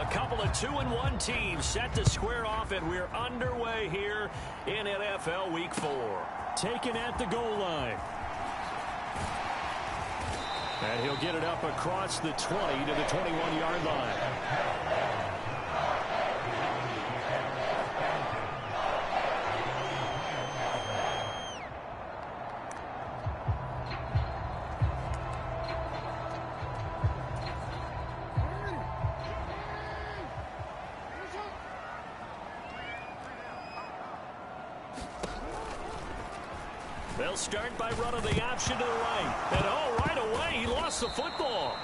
A couple of 2-1 teams set to square off, and we're underway here in NFL Week 4. Taken at the goal line. And he'll get it up across the 20 to the 21-yard line. They'll start by running the option to the right. And right away, he lost the football.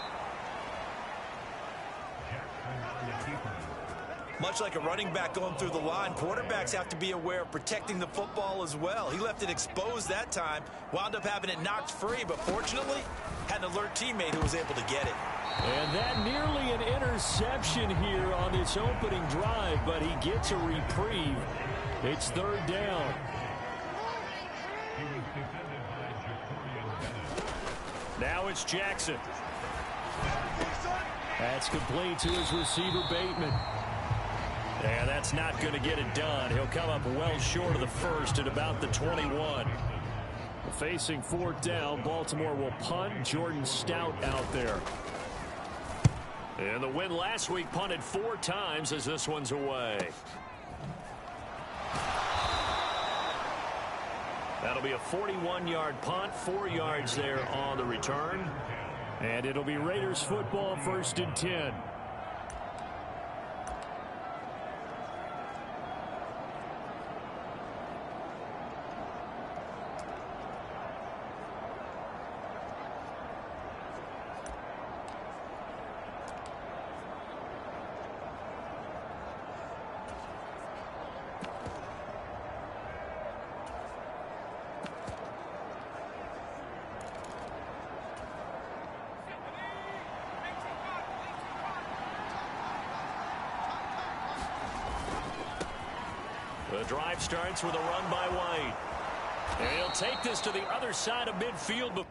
Much like a running back going through the line, quarterbacks have to be aware of protecting the football as well. He left it exposed that time, wound up having it knocked free, but fortunately, had an alert teammate who was able to get it. And that nearly an interception here on this opening drive, but he gets a reprieve. It's third down. Now it's Jackson. That's complete to his receiver, Bateman. And that's not going to get it done. He'll come up well short of the first at about the 21. Facing fourth down, Baltimore will punt. Jordan Stout out there. And the win last week punted 4 times as this one's away. That'll be a 41-yard punt, 4 yards there on the return. And it'll be Raiders football, 1st and 10. The drive starts with a run by White. And he'll take this to the other side of midfield.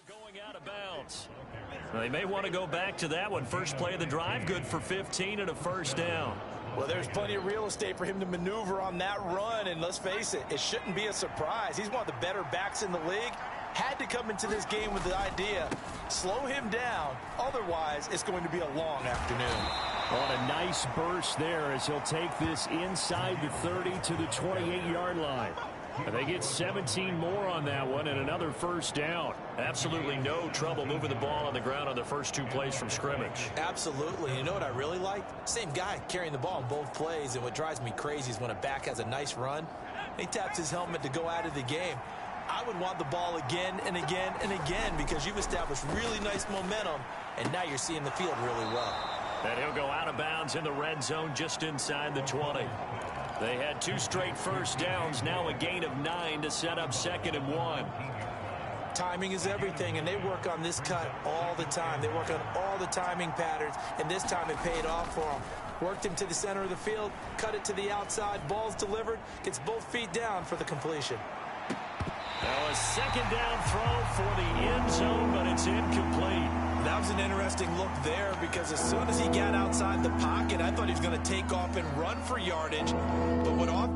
Going out of bounds. They may want to go back to that one. First play of the drive, good for 15 and a first down. Well, there's plenty of real estate for him to maneuver on that run, and let's face it, it shouldn't be a surprise. He's one of the better backs in the league. Had to come into this game with the idea, slow him down, otherwise it's going to be a long afternoon. On a nice burst there as he'll take this inside the 30 to the 28-yard line. And they get 17 more on that one and another first down. Absolutely no trouble moving the ball on the ground on the first 2 plays from scrimmage. Absolutely. You know what I really like? Same guy carrying the ball in both plays, and what drives me crazy is when a back has a nice run, he taps his helmet to go out of the game. I would want the ball again and again and again because you've established really nice momentum, and now you're seeing the field really well. And he'll go out of bounds in the red zone just inside the 20. They had 2 straight first downs, now a gain of 9 to set up 2nd and 1. Timing is everything, and they work on this cut all the time. They work on all the timing patterns, and this time it paid off for them. Worked him to the center of the field, cut it to the outside, ball's delivered, gets both feet down for the completion. Now a 2nd down throw for the end zone, but it's incomplete. That was an interesting look there because as soon as he got outside the pocket, I thought he was going to take off and run for yardage. But what off?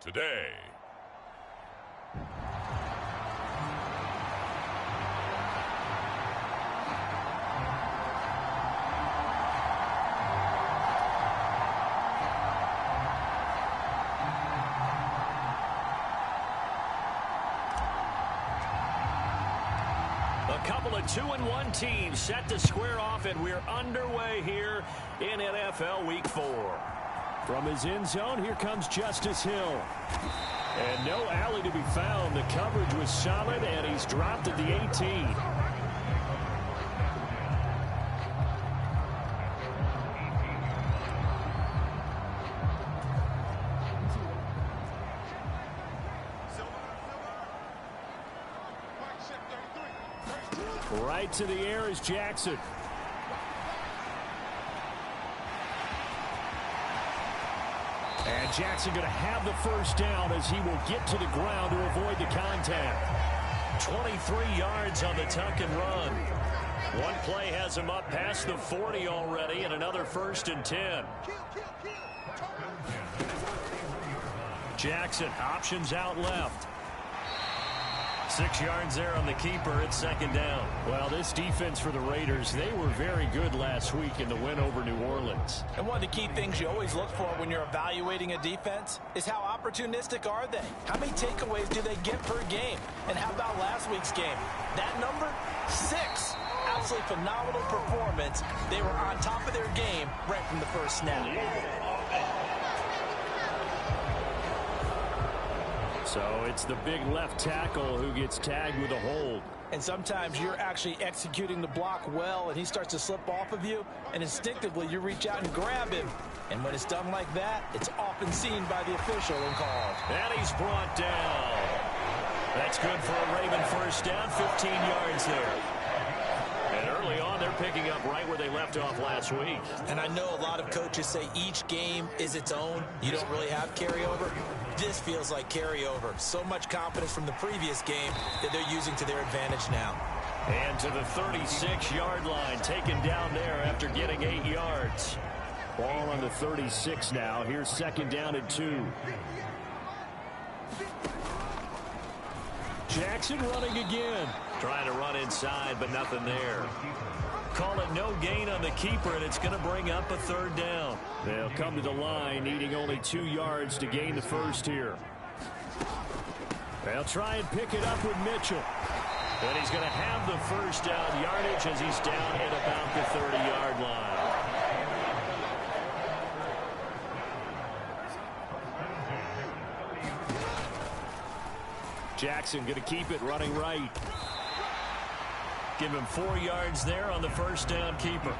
today. A couple of 2-1 teams set to square off, and we're underway here in NFL Week 4. From his end zone, here comes Justice Hill. And no alley to be found. The coverage was solid, and he's dropped at the 18. Right to the air is Jackson. And Jackson going to have the first down as he will get to the ground to avoid the contact. 23 yards on the tuck and run. One play has him up past the 40 already, and another 1st and 10. Jackson options out left. 6 yards there on the keeper. It's 2nd down. Well, this defense for the Raiders, they were very good last week in the win over New Orleans. And one of the key things you always look for when you're evaluating a defense is how opportunistic are they? How many takeaways do they get per game? And how about last week's game? That number, 6. Absolutely phenomenal performance. They were on top of their game right from the first snap. So it's the big left tackle who gets tagged with a hold. And sometimes you're actually executing the block well, and he starts to slip off of you, and instinctively you reach out and grab him. And when it's done like that, it's often seen by the official and called. And he's brought down. That's good for a Raven first down, 15 yards there. And early on, they're picking up right where they left off last week. And I know a lot of coaches say each game is its own. You don't really have carryover. This feels like carryover. So much confidence from the previous game that they're using to their advantage now. And to the 36-yard line, taken down there after getting 8 yards. Ball on the 36 now. Here's 2nd down and 2. Jackson running again. Trying to run inside, but nothing there. Call it no gain on the keeper, and it's going to bring up a 3rd down. They'll come to the line, needing only 2 yards to gain the first here. They'll try and pick it up with Mitchell. And he's going to have the first down yardage as he's down at about the 30-yard line. Jackson going to keep it running right. Give him 4 yards there on the first down keeper.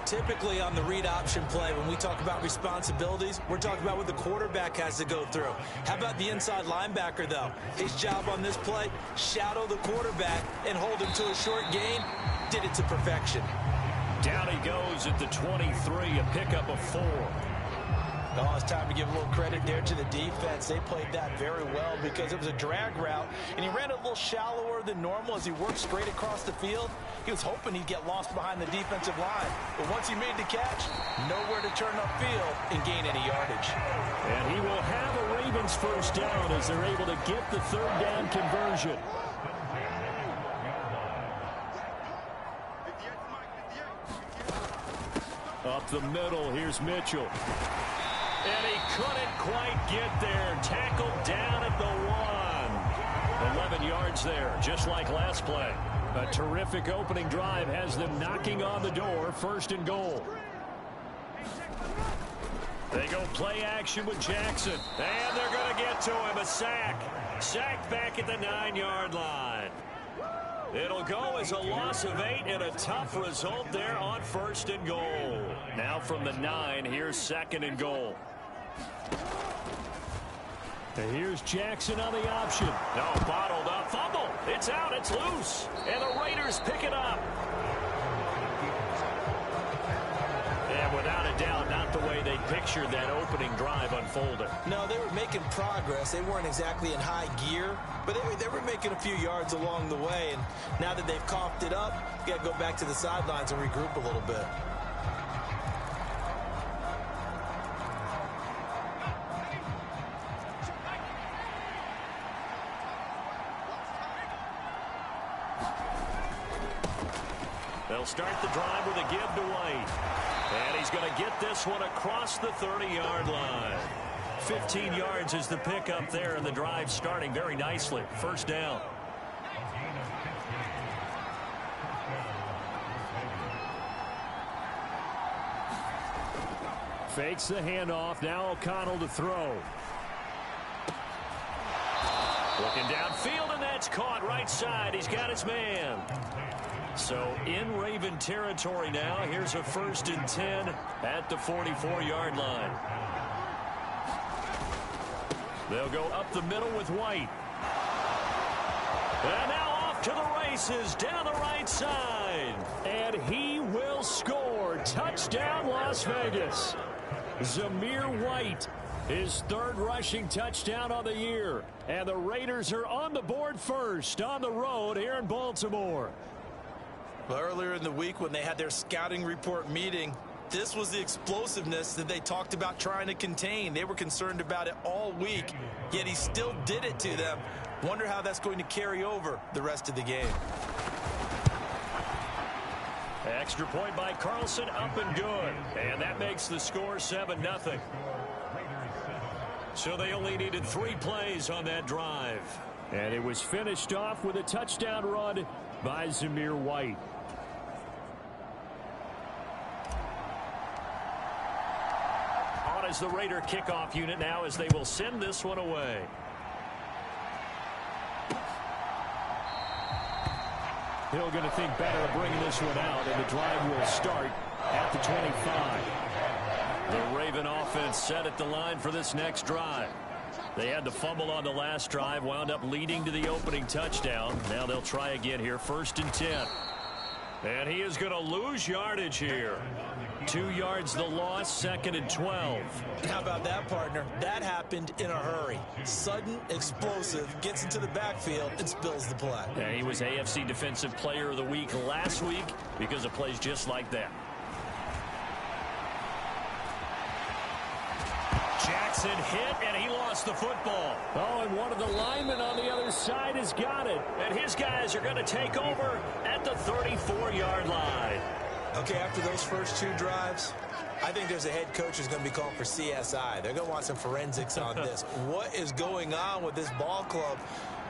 Typically on the read option play, when we talk about responsibilities, we're talking about what the quarterback has to go through. How about the inside linebacker, though? His job on this play, shadow the quarterback and hold him to a short gain. Did it to perfection. Down he goes at the 23, a pickup of 4. Oh, it's time to give a little credit there to the defense. They played that very well because it was a drag route, and he ran a little shallower than normal as he worked straight across the field. He was hoping he'd get lost behind the defensive line, but once he made the catch, nowhere to turn upfield and gain any yardage. And he will have a Ravens first down as they're able to get the 3rd down conversion. Up the middle, here's Mitchell. And he couldn't quite get there. Tackled down at the 1. 11 yards there, just like last play. A terrific opening drive has them knocking on the door. 1st and goal. They go play action with Jackson. And they're going to get to him. A sack. Sacked back at the 9-yard line. It'll go as a loss of 8 and a tough result there on 1st and goal. Now from the 9, here's 2nd and goal. And here's Jackson on the option. No, bottled up. Fumble. It's out. It's loose. And the Raiders pick it up. And without a doubt, not the way they pictured that opening drive unfolded. No, they were making progress. They weren't exactly in high gear, but they were making a few yards along the way. And now that they've coughed it up, you got to go back to the sidelines and regroup a little bit. They'll start the drive with a give to White. And he's going to get this one across the 30-yard line. 15 yards is the pickup there, and the drive starting very nicely. First down. Fakes the handoff. Now O'Connell to throw. Looking downfield, and that's caught right side. He's got his man. So in Raven territory now. Here's a 1st and 10 at the 44-yard line. They'll go up the middle with White. And now off to the races down the right side. And he will score. Touchdown, Las Vegas. Zamir White, his 3rd rushing touchdown on the year. And the Raiders are on the board first on the road here in Baltimore. Well, earlier in the week when they had their scouting report meeting, this was the explosiveness that they talked about trying to contain. They were concerned about it all week, yet he still did it to them. Wonder how that's going to carry over the rest of the game. Extra point by Carlson, up and good. And that makes the score 7-0. So they only needed 3 plays on that drive. And it was finished off with a touchdown run by Zamir White. On as the Raider kickoff unit now as they will send this one away. Hill going to think better of bringing this one out, and the drive will start at the 25. The Raven offense set at the line for this next drive. They had the fumble on the last drive, wound up leading to the opening touchdown. Now they'll try again here, 1st and 10. And he is going to lose yardage here. 2 yards the loss, 2nd and 12. How about that, partner? That happened in a hurry. Sudden, explosive, gets into the backfield and spills the play. Yeah, he was AFC Defensive Player of the Week last week because of plays just like that. Jackson hit, and he lost the football. Oh, and one of the linemen on the other side has got it. And his guys are going to take over at the 34-yard line. Okay, after those first 2 drives, I think there's a head coach who's going to be calling for CSI. They're going to want some forensics on this. What is going on with this ball club?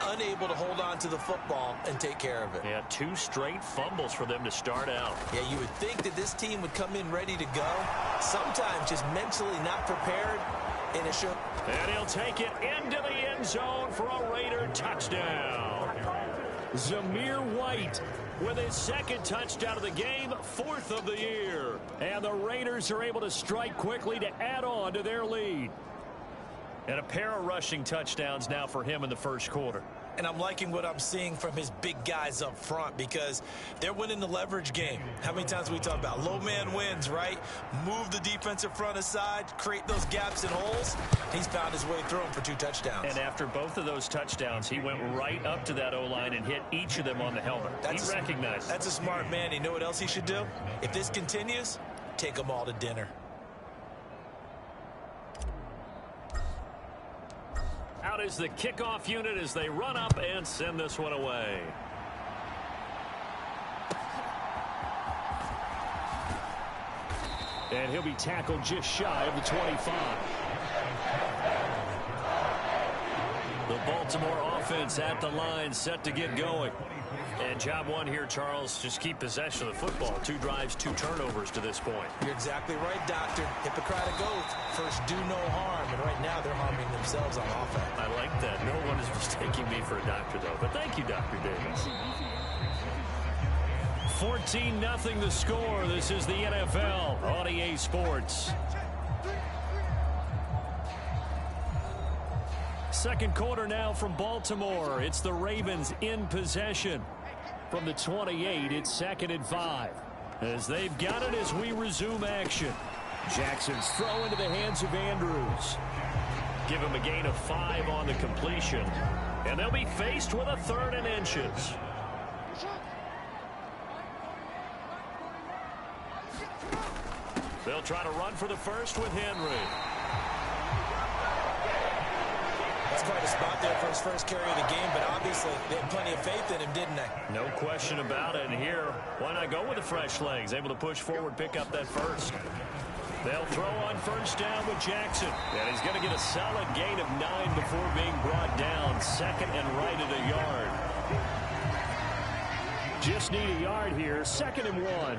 Unable to hold on to the football and take care of it. Yeah, 2 straight fumbles for them to start out. Yeah, you would think that this team would come in ready to go. Sometimes just mentally not prepared, and it should. And he'll take it into the end zone for a Raider touchdown. Zamir White with his 2nd touchdown of the game, 4th of the year. And the Raiders are able to strike quickly to add on to their lead. And a pair of rushing touchdowns now for him in the 1st quarter. And I'm liking what I'm seeing from his big guys up front because they're winning the leverage game. How many times we talk about low man wins, right? Move the defensive front aside, create those gaps and holes. He's found his way through them for 2 touchdowns. And after both of those touchdowns, he went right up to that O-line and hit each of them on the helmet. He recognized. That's a smart man. You know what else he should do? If this continues, take them all to dinner. Out is the kickoff unit as they run up and send this one away. And he'll be tackled just shy of the 25. The Baltimore offense at the line, set to get going. And job one here, Charles, just keep possession of the football. 2 drives, 2 turnovers to this point. You're exactly right, Doctor. Hippocratic oath. First, do no harm. And right now, they're harming themselves on offense. I like that. No one is mistaking me for a doctor, though. But thank you, Dr. Davis. 14-0 the score. This is the NFL on EA Sports. 2nd quarter now from Baltimore. It's the Ravens in possession. From the 28, it's 2nd and 5. As they've got it as we resume action. Jackson's throw into the hands of Andrews. Give him a gain of 5 on the completion. And they'll be faced with a 3rd and inches. They'll try to run for the first with Henry. That's quite a spot there for his first carry of the game, but obviously they had plenty of faith in him, didn't they? No question about it. And here, why not go with the fresh legs? Able to push forward, pick up that first. They'll throw on first down with Jackson. And he's going to get a solid gain of 9 before being brought down. Second and right at a yard. Just need a yard here. 2nd and 1.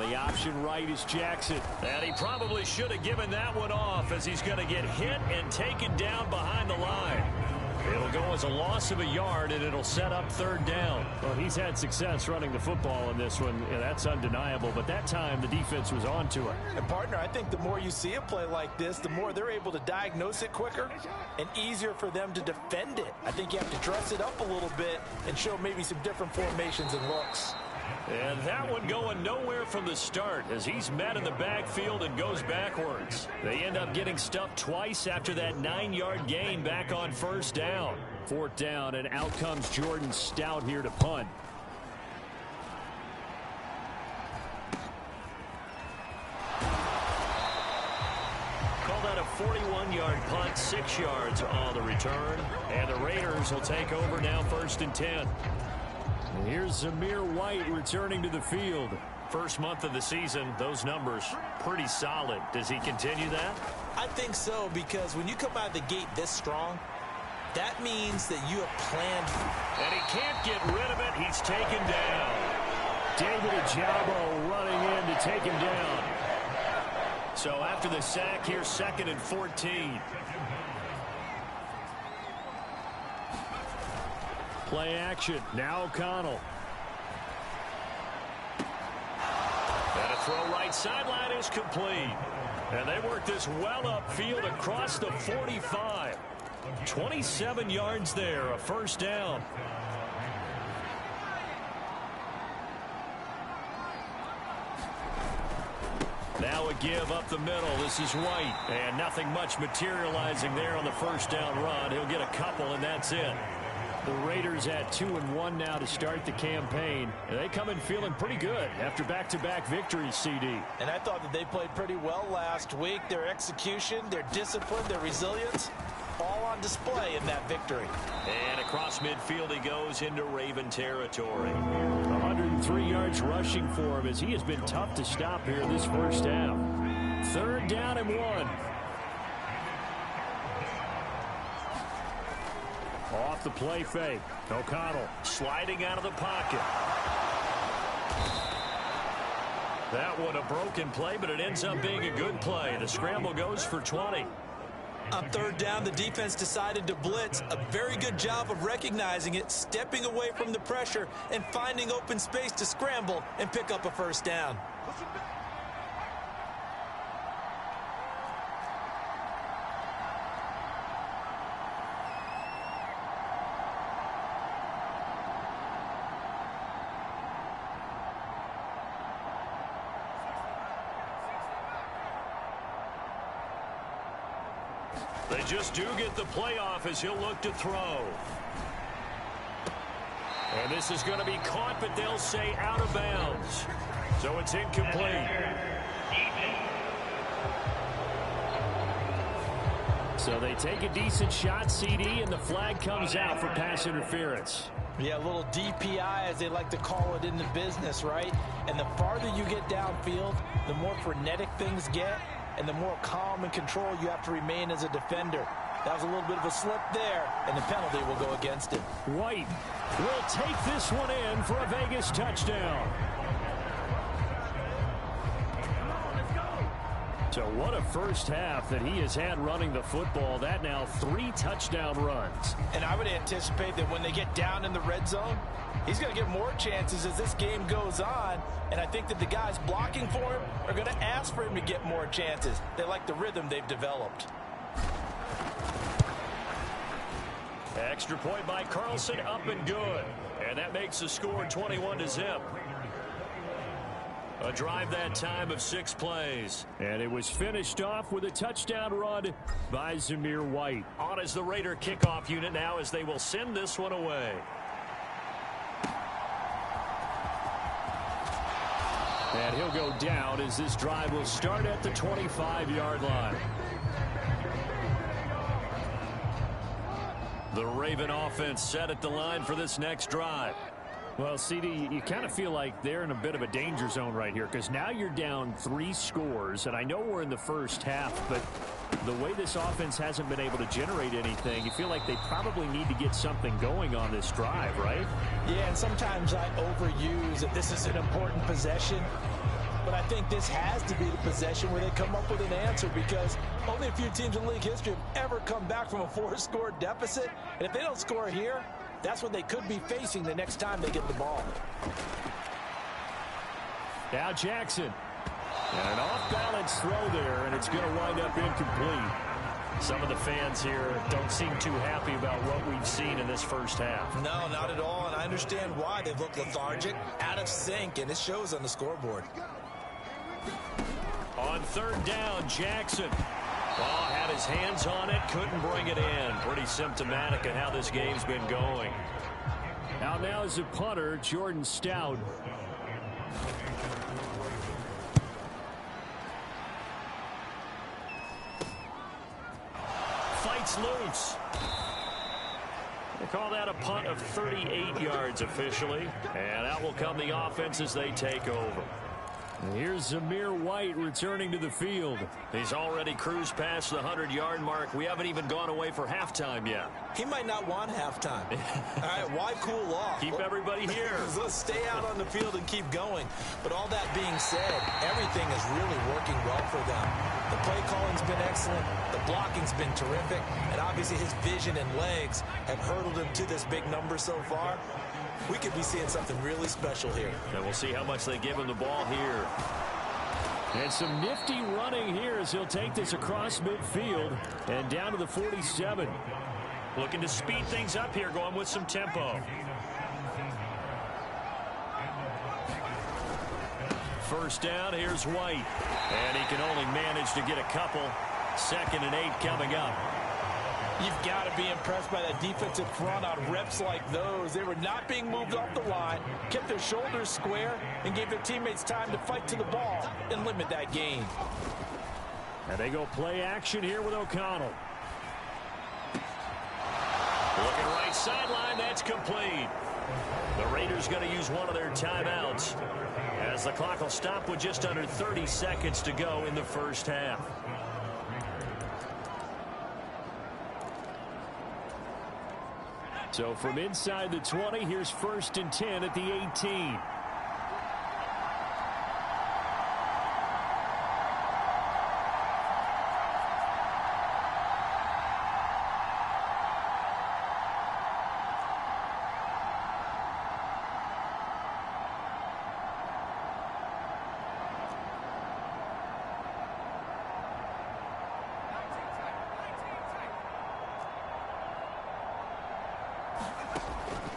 The option right is Jackson. And he probably should have given that one off, as he's going to get hit and taken down behind the line. It'll go as a loss of a yard, and it'll set up 3rd down. Well, he's had success running the football in this one. Yeah, that's undeniable. But that time, the defense was on to it. And, partner, I think the more you see a play like this, the more they're able to diagnose it quicker and easier for them to defend it. I think you have to dress it up a little bit and show maybe some different formations and looks. And that one going nowhere from the start, as he's met in the backfield and goes backwards. They end up getting stuffed twice after that 9-yard gain back on first down. 4th down, and out comes Jordan Stout here to punt. Call that a 41-yard punt, 6 yards on the return. And the Raiders will take over now, 1st and 10. And here's Zamir White returning to the field. First month of the season, those numbers pretty solid. Does he continue that? I think so, because when you come out of the gate this strong, that means that you have planned. And he can't get rid of it. He's taken down. David Ojabo running in to take him down. So after the sack, here's 2nd and 14. Play action. Now O'Connell. And a throw right sideline is complete. And they work this well upfield across the 45. 27 yards there, a 1st down. Now a give up the middle. This is White. And nothing much materializing there on the 1st down run. He'll get a couple, and that's it. The Raiders at 2-1 now to start the campaign. They come in feeling pretty good after back-to-back victories, CD. And I thought that they played pretty well last week. Their execution, their discipline, their resilience, all on display in that victory. And across midfield he goes into Raven territory. 103 yards rushing for him, as he has been tough to stop here this first half. 3rd down and 1. Off the play fake. O'Connell sliding out of the pocket. That one a broken play, but it ends up being a good play. The scramble goes for 20. On 3rd down, the defense decided to blitz. A very good job of recognizing it, stepping away from the pressure, and finding open space to scramble and pick up a 1st down. They just do get the playoff as he'll look to throw. And this is going to be caught, but they'll say out of bounds. So it's incomplete. So they take a decent shot, CD, and the flag comes out for pass interference. Yeah, a little DPI, as they like to call it in the business, right? And the farther you get downfield, the more frenetic things get, and the more calm and control you have to remain as a defender. That was a little bit of a slip there, and the penalty will go against him. White will take this one in for a Vegas touchdown. So what a first half that he has had running the football. That now 3 touchdown runs. And I would anticipate that when they get down in the red zone, he's going to get more chances as this game goes on. And I think that the guys blocking for him are going to ask for him to get more chances. They like the rhythm they've developed. Extra point by Carlson, up and good. And that makes the score 21-0. A drive that time of 6 plays. And it was finished off with a touchdown run by Zamir White. On as the Raider kickoff unit now, as they will send this one away. And he'll go down as this drive will start at the 25-yard line. The Raven offense set at the line for this next drive. Well, CD, you kind of feel like they're in a bit of a danger zone right here because now you're down 3 scores, and I know we're in the first half, but the way this offense hasn't been able to generate anything, you feel like they probably need to get something going on this drive, right? Yeah, and sometimes I overuse that this is an important possession, but I think this has to be the possession where they come up with an answer because only a few teams in league history have ever come back from a 4-score deficit, and if they don't score here, that's what they could be facing the next time they get the ball. Now Jackson. And an off-balance throw there, and it's going to wind up incomplete. Some of the fans here don't seem too happy about what we've seen in this first half. No, not at all, and I understand why. They've looked lethargic, out of sync, and it shows on the scoreboard. On third down, Jackson. Ball had his hands on it, couldn't bring it in. Pretty symptomatic of how this game's been going. Now is the punter, Jordan Stout. Fights loose. They call that a punt of 38 yards officially. And out will come the offense as they take over. And here's Zamir White returning to the field. He's already cruised past the 100-yard mark. We haven't even gone away for halftime yet. He might not want halftime. All right, why cool off? Keep everybody here. Let's stay out on the field and keep going. But all that being said, everything is really working well for them. The play calling's been excellent. The blocking's been terrific. And obviously his vision and legs have hurdled him to this big number so far. We could be seeing something really special here. And we'll see how much they give him the ball here. And some nifty running here as he'll take this across midfield and down to the 47. Looking to speed things up here, going with some tempo. First down, here's White. And he can only manage to get a couple. 2nd and 8 coming up. You've got to be impressed by that defensive front on reps like those. They were not being moved off the line, kept their shoulders square, and gave their teammates time to fight to the ball and limit that gain. And they go play action here with O'Connell. Looking right sideline, that's complete. The Raiders going to use one of their timeouts as the clock will stop with just under 30 seconds to go in the first half. So from inside the 20, here's 1st and 10 at the 18.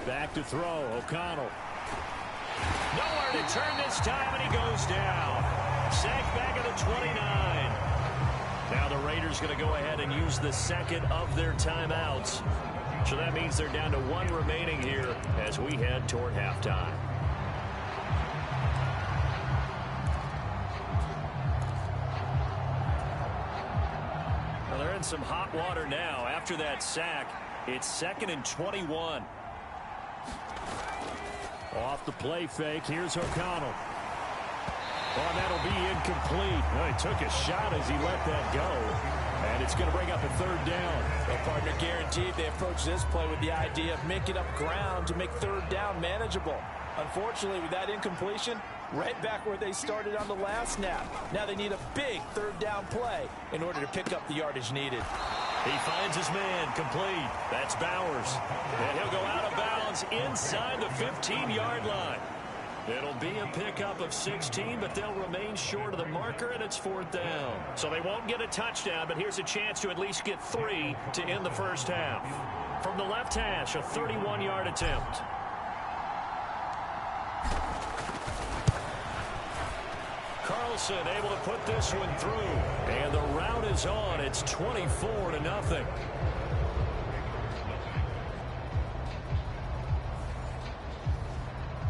Back to throw, O'Connell. Nowhere to turn this time, and he goes down. Sacked back at the 29. Now the Raiders going to go ahead and use the 2nd of their timeouts. So that means they're down to 1 remaining here as we head toward halftime. Well, they're in some hot water now. After that sack, it's 2nd and 21. Off the play fake, here's O'Connell. Oh, that'll be incomplete. Well, he took a shot as he let that go. And it's going to bring up a 3rd down. Well, partner, guaranteed they approach this play with the idea of making up ground to make 3rd down manageable. Unfortunately, with that incompletion, right back where they started on the last snap. Now they need a big 3rd down play in order to pick up the yardage needed. He finds his man, complete. That's Bowers. And he'll go out of bounds inside the 15-yard line. It'll be a pickup of 16, but they'll remain short of the marker, and it's 4th down. So they won't get a touchdown, but here's a chance to at least get 3 to end the first half. From the left hash, a 31-yard attempt. Carlson able to put this one through. And the route is on. It's 24-0.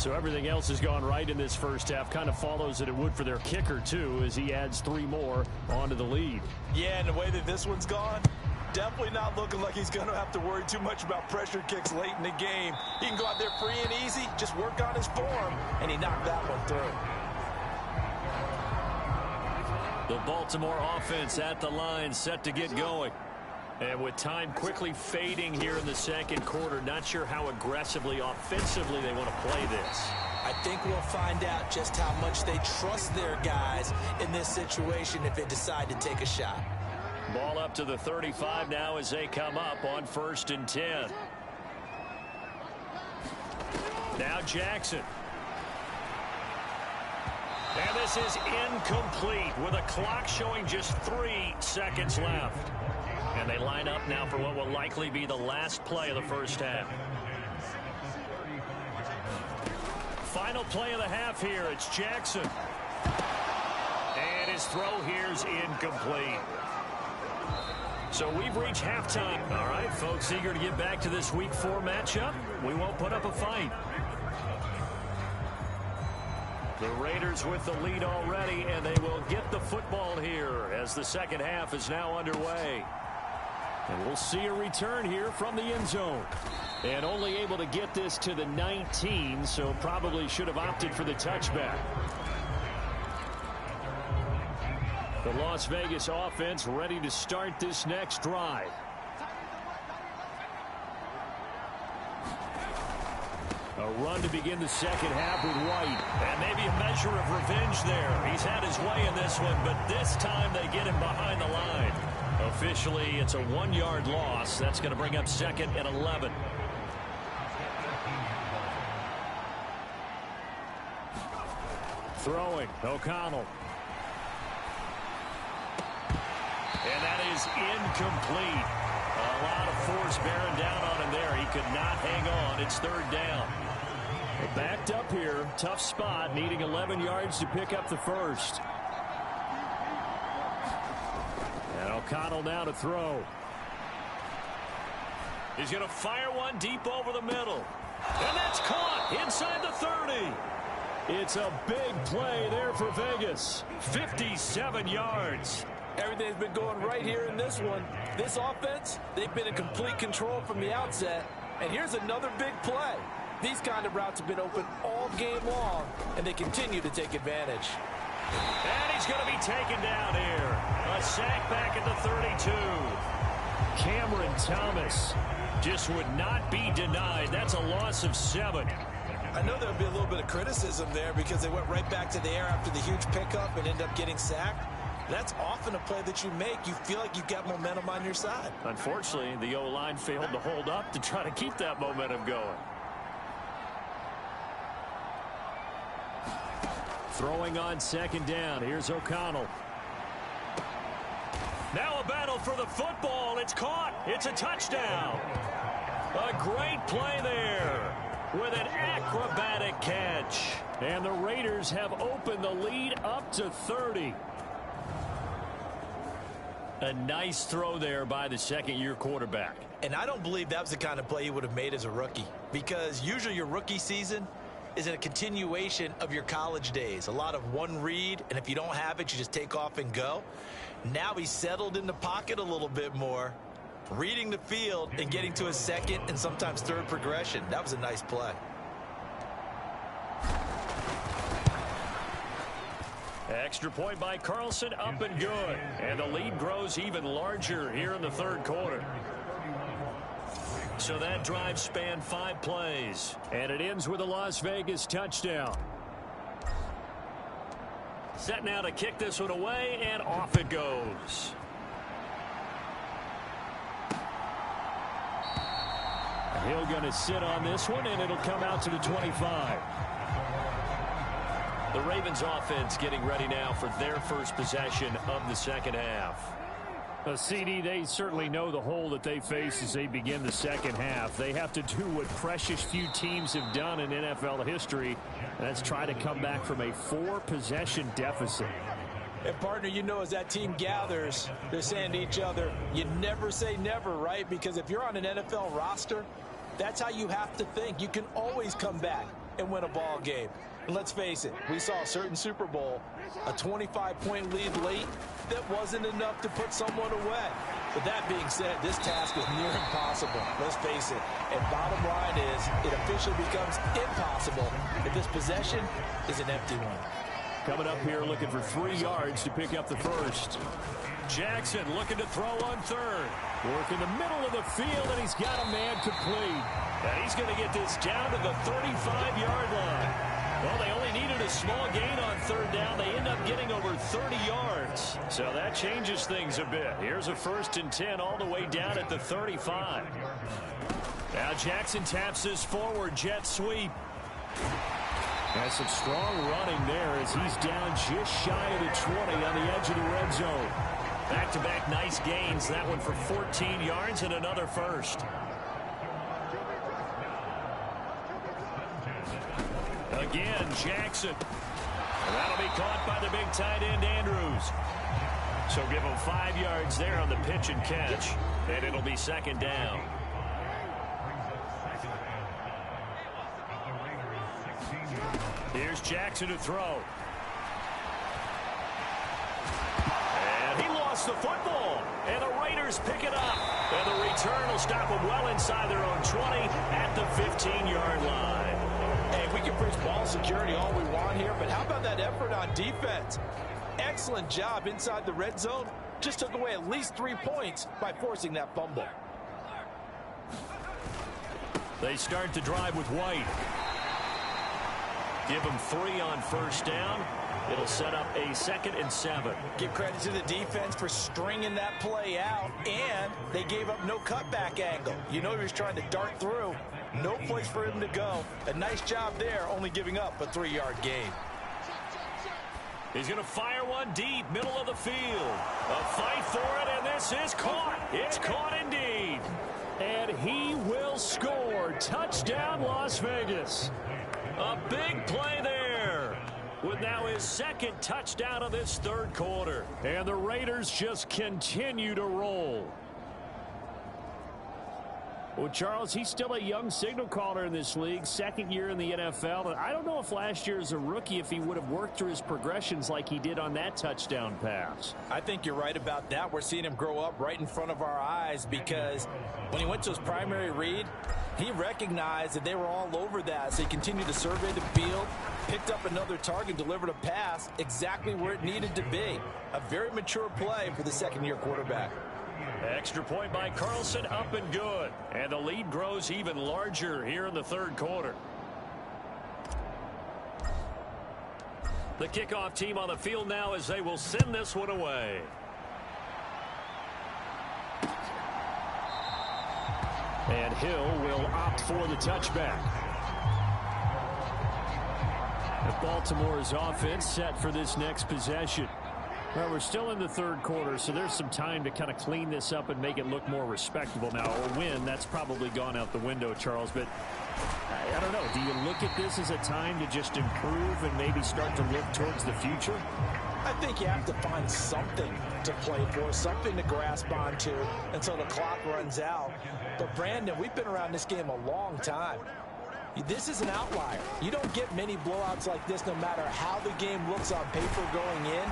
So everything else has gone right in this first half. Kind of follows that it would for their kicker, too, as he adds 3 more onto the lead. Yeah, and the way that this one's gone, definitely not looking like he's going to have to worry too much about pressure kicks late in the game. He can go out there free and easy, just work on his form, and he knocked that one through. The Baltimore offense at the line, set to get going. And with time quickly fading here in the second quarter, not sure how aggressively, offensively they want to play this. I think we'll find out just how much they trust their guys in this situation if they decide to take a shot. Ball up to the 35 now as they come up on 1st and 10. Now Jackson. And this is incomplete with a clock showing just 3 seconds left. And they line up now for what will likely be the last play of the first half. Final play of the half here. It's Jackson. And his throw here is incomplete. So we've reached halftime. All right, folks, eager to get back to this Week 4 matchup. We won't put up a fight. The Raiders with the lead already, and they will get the football here as the second half is now underway. And we'll see a return here from the end zone. And only able to get this to the 19, so probably should have opted for the touchback. The Las Vegas offense ready to start this next drive. A run to begin the second half with White. And maybe a measure of revenge there. He's had his way in this one, but this time they get him behind the line. Officially, it's a 1-yard loss. That's going to bring up 2nd and 11. Throwing, O'Connell. And that is incomplete. A lot of force bearing down on him there. He could not hang on. It's 3rd down. Backed up here. Tough spot. Needing 11 yards to pick up the first. And O'Connell now to throw. He's going to fire one deep over the middle. And that's caught inside the 30. It's a big play there for Vegas. 57 yards. Everything's been going right here in this one. This offense, they've been in complete control from the outset. And here's another big play. These kind of routes have been open all game long, and they continue to take advantage. And he's going to be taken down here. A sack back at the 32. Cameron Thomas just would not be denied. That's a loss of 7. I know there'll be a little bit of criticism there because they went right back to the air after the huge pickup and ended up getting sacked. That's often a play that you make. You feel like you've got momentum on your side. Unfortunately, the O-line failed to hold up to try to keep that momentum going. Throwing on 2nd down. Here's O'Connell. Now a battle for the football. It's caught. It's a touchdown. A great play there with an acrobatic catch. And the Raiders have opened the lead up to 30. A nice throw there by the second-year quarterback. And I don't believe that was the kind of play he would have made as a rookie, because usually your rookie season is a continuation of your college days. A lot of one read, and if you don't have it, you just take off and go. Now he's settled in the pocket a little bit more, reading the field and getting to his second and sometimes third progression. That was a nice play. Extra point by Carlson, up and good. And the lead grows even larger here in the 3rd quarter. So that drive spanned 5 plays. And it ends with a Las Vegas touchdown. Set now to kick this one away, and off it goes. Hill going to sit on this one, and it'll come out to the 25. The Ravens offense getting ready now for their first possession of the second half. CD, they certainly know the hole that they face as they begin the second half. They have to do what precious few teams have done in NFL history. That's try to come back from a 4-possession deficit. And, partner, you know, as that team gathers, they're saying to each other, you never say never, right? Because if you're on an NFL roster, that's how you have to think. You can always come back. and win a ball game. And let's face it, we saw a certain Super Bowl, a 25-point lead late that wasn't enough to put someone away. But that being said, this task is near impossible. Let's face it. And bottom line is, it officially becomes impossible if this possession is an empty one. Coming up here looking for 3 yards to pick up the first. Jackson looking to throw on third. Work in the middle of the field, and he's got a man complete. And he's going to get this down to the 35-yard line. Well, they only needed a small gain on third down. They end up getting over 30 yards. So that changes things a bit. Here's a 1st and 10 all the way down at the 35. Now Jackson taps his forward jet sweep. Has some strong running there as he's down just shy of the 20 on the edge of the red zone. Back-to-back nice gains. That one for 14 yards and another first. Again, Jackson. And that'll be caught by the big tight end, Andrews. So give him 5 yards there on the pitch and catch. And it'll be 2nd down. Here's Jackson to throw. And he lost the football. And the Raiders pick it up. And the return will stop them well inside their own 20 at the 15-yard line. Hey, we can preach ball security all we want here, but how about that effort on defense? Excellent job inside the red zone. Just took away at least 3 points by forcing that fumble. They start the drive with White. Give them 3 on 1st down. It'll set up a 2nd and 7. Give credit to the defense for stringing that play out, and they gave up no cutback angle. You know he was trying to dart through. No place for him to go. A nice job there, only giving up a 3-yard gain. He's going to fire one deep, middle of the field. A fight for it, and this is caught. It's caught indeed. And he will score. Touchdown, Las Vegas. A big play there. With now his 2nd touchdown of this 3rd quarter. And the Raiders just continue to roll. Well, Charles, he's still a young signal caller in this league, 2nd year in the NFL. And I don't know if last year as a rookie, if he would have worked through his progressions like he did on that touchdown pass. I think you're right about that. We're seeing him grow up right in front of our eyes because when he went to his primary read, he recognized that they were all over that. So he continued to survey the field, picked up another target, delivered a pass exactly where it needed to be. A very mature play for the 2nd-year quarterback. Extra point by Carlson, up and good. And the lead grows even larger here in the 3rd quarter. The kickoff team on the field now as they will send this one away. And Hill will opt for the touchback. Baltimore's offense set for this next possession. Well, we're still in the 3rd quarter, so there's some time to kind of clean this up and make it look more respectable. Now, a win, that's probably gone out the window, Charles, but I don't know. Do you look at this as a time to just improve and maybe start to look towards the future? I think you have to find something to play for, something to grasp onto until the clock runs out. But, Brandon, we've been around this game a long time. This is an outlier. You don't get many blowouts like this no matter how the game looks on paper going in.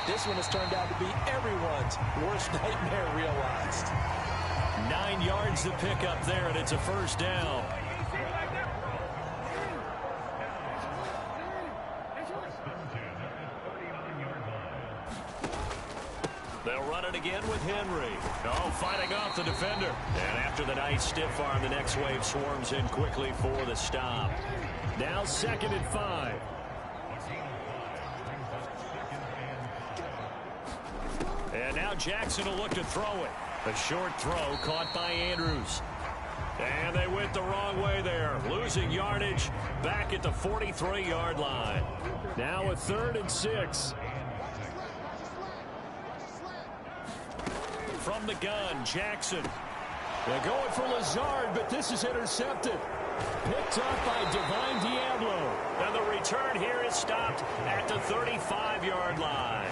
This one has turned out to be everyone's worst nightmare realized. 9 yards to pick up there, and it's a 1st down. They'll run it again with Henry. Oh, fighting off the defender. And after the nice stiff arm, the next wave swarms in quickly for the stop. Now 2nd and 5. And now Jackson will look to throw it. A short throw caught by Andrews. And they went the wrong way there. Losing yardage back at the 43-yard line. Now a 3rd and 6. From the gun, Jackson. They're going for Lazard, but this is intercepted. Picked up by Divine Diablo. And the return here is stopped at the 35-yard line.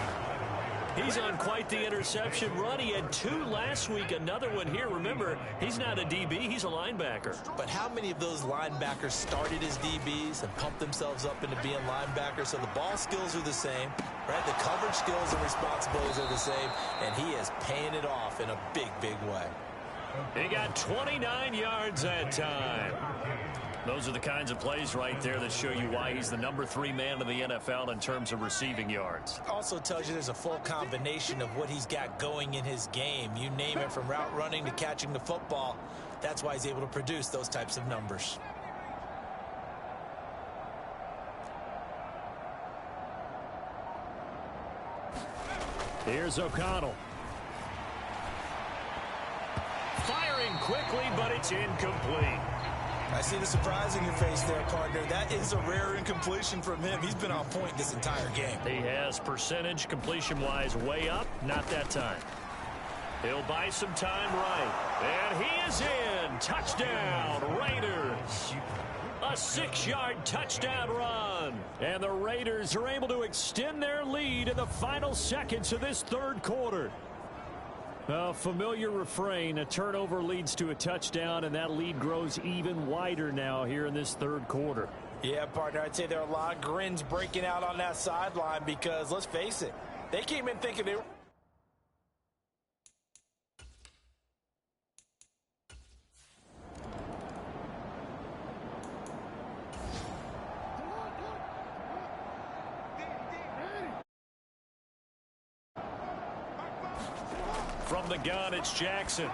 He's on quite the interception run. He had 2 last week, another one here. Remember, he's not a DB, he's a linebacker. But how many of those linebackers started as DBs and pumped themselves up into being linebackers? So the ball skills are the same, right? The coverage skills and responsibilities are the same, and he is paying it off in a big, big way. He got 29 yards that time. Those are the kinds of plays right there that show you why he's the #3 man in the NFL in terms of receiving yards. Also tells you there's a full combination of what he's got going in his game. You name it, from route running to catching the football. That's why he's able to produce those types of numbers. Here's O'Connell. Firing quickly, but it's incomplete. I see the surprise in your face there, partner. That is a rare incompletion from him. He's been on point this entire game. He has percentage completion-wise way up, not that time. He'll buy some time right. And he is in. Touchdown, Raiders. A 6-yard touchdown run. And the Raiders are able to extend their lead in the final seconds of this third quarter. A familiar refrain, a turnover leads to a touchdown, and that lead grows even wider now here in this third quarter. Yeah, partner, I'd say there are a lot of grins breaking out on that sideline because, let's face it, they came in thinking they were... From the gun, it's Jackson.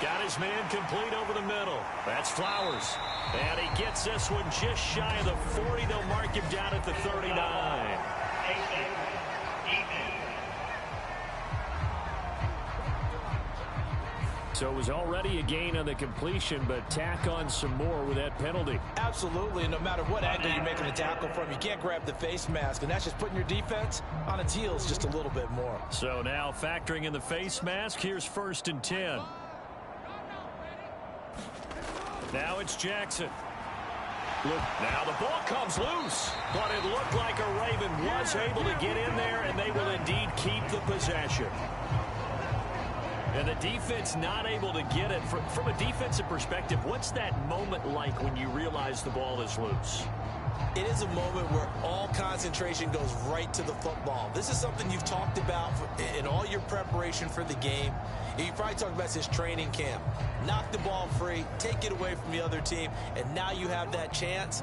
Got his man complete over the middle. That's Flowers. And he gets this one just shy of the 40. They'll mark him down at the 39. So it was already a gain on the completion, but tack on some more with that penalty. Absolutely. No matter what angle you're making the tackle from, you can't grab the face mask, and that's just putting your defense on its heels just a little bit more. So now factoring in the face mask, here's 1st and 10. Now it's Jackson. Look, now the ball comes loose, but it looked like a Raven was able to get in there, and they will indeed keep the possession. And the defense not able to get it. From a defensive perspective, what's that moment like when you realize the ball is loose? It is a moment where all concentration goes right to the football. This is something you've talked about in all your preparation for the game. You probably talked about this training camp. Knock the ball free, take it away from the other team, and now you have that chance.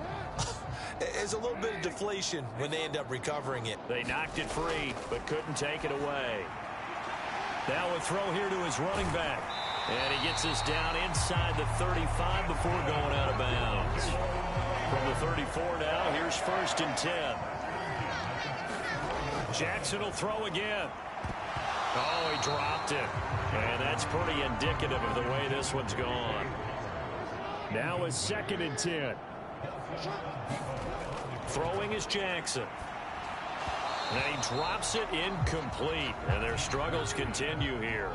There's a little bit of deflation when they end up recovering it. They knocked it free, but couldn't take it away. Now a throw here to his running back. And he gets us down inside the 35 before going out of bounds. From the 34 now, here's 1st and 10. Jackson will throw again. Oh, he dropped it. And that's pretty indicative of the way this one's gone. Now a 2nd and 10. Throwing is Jackson. And he drops it incomplete. And their struggles continue here.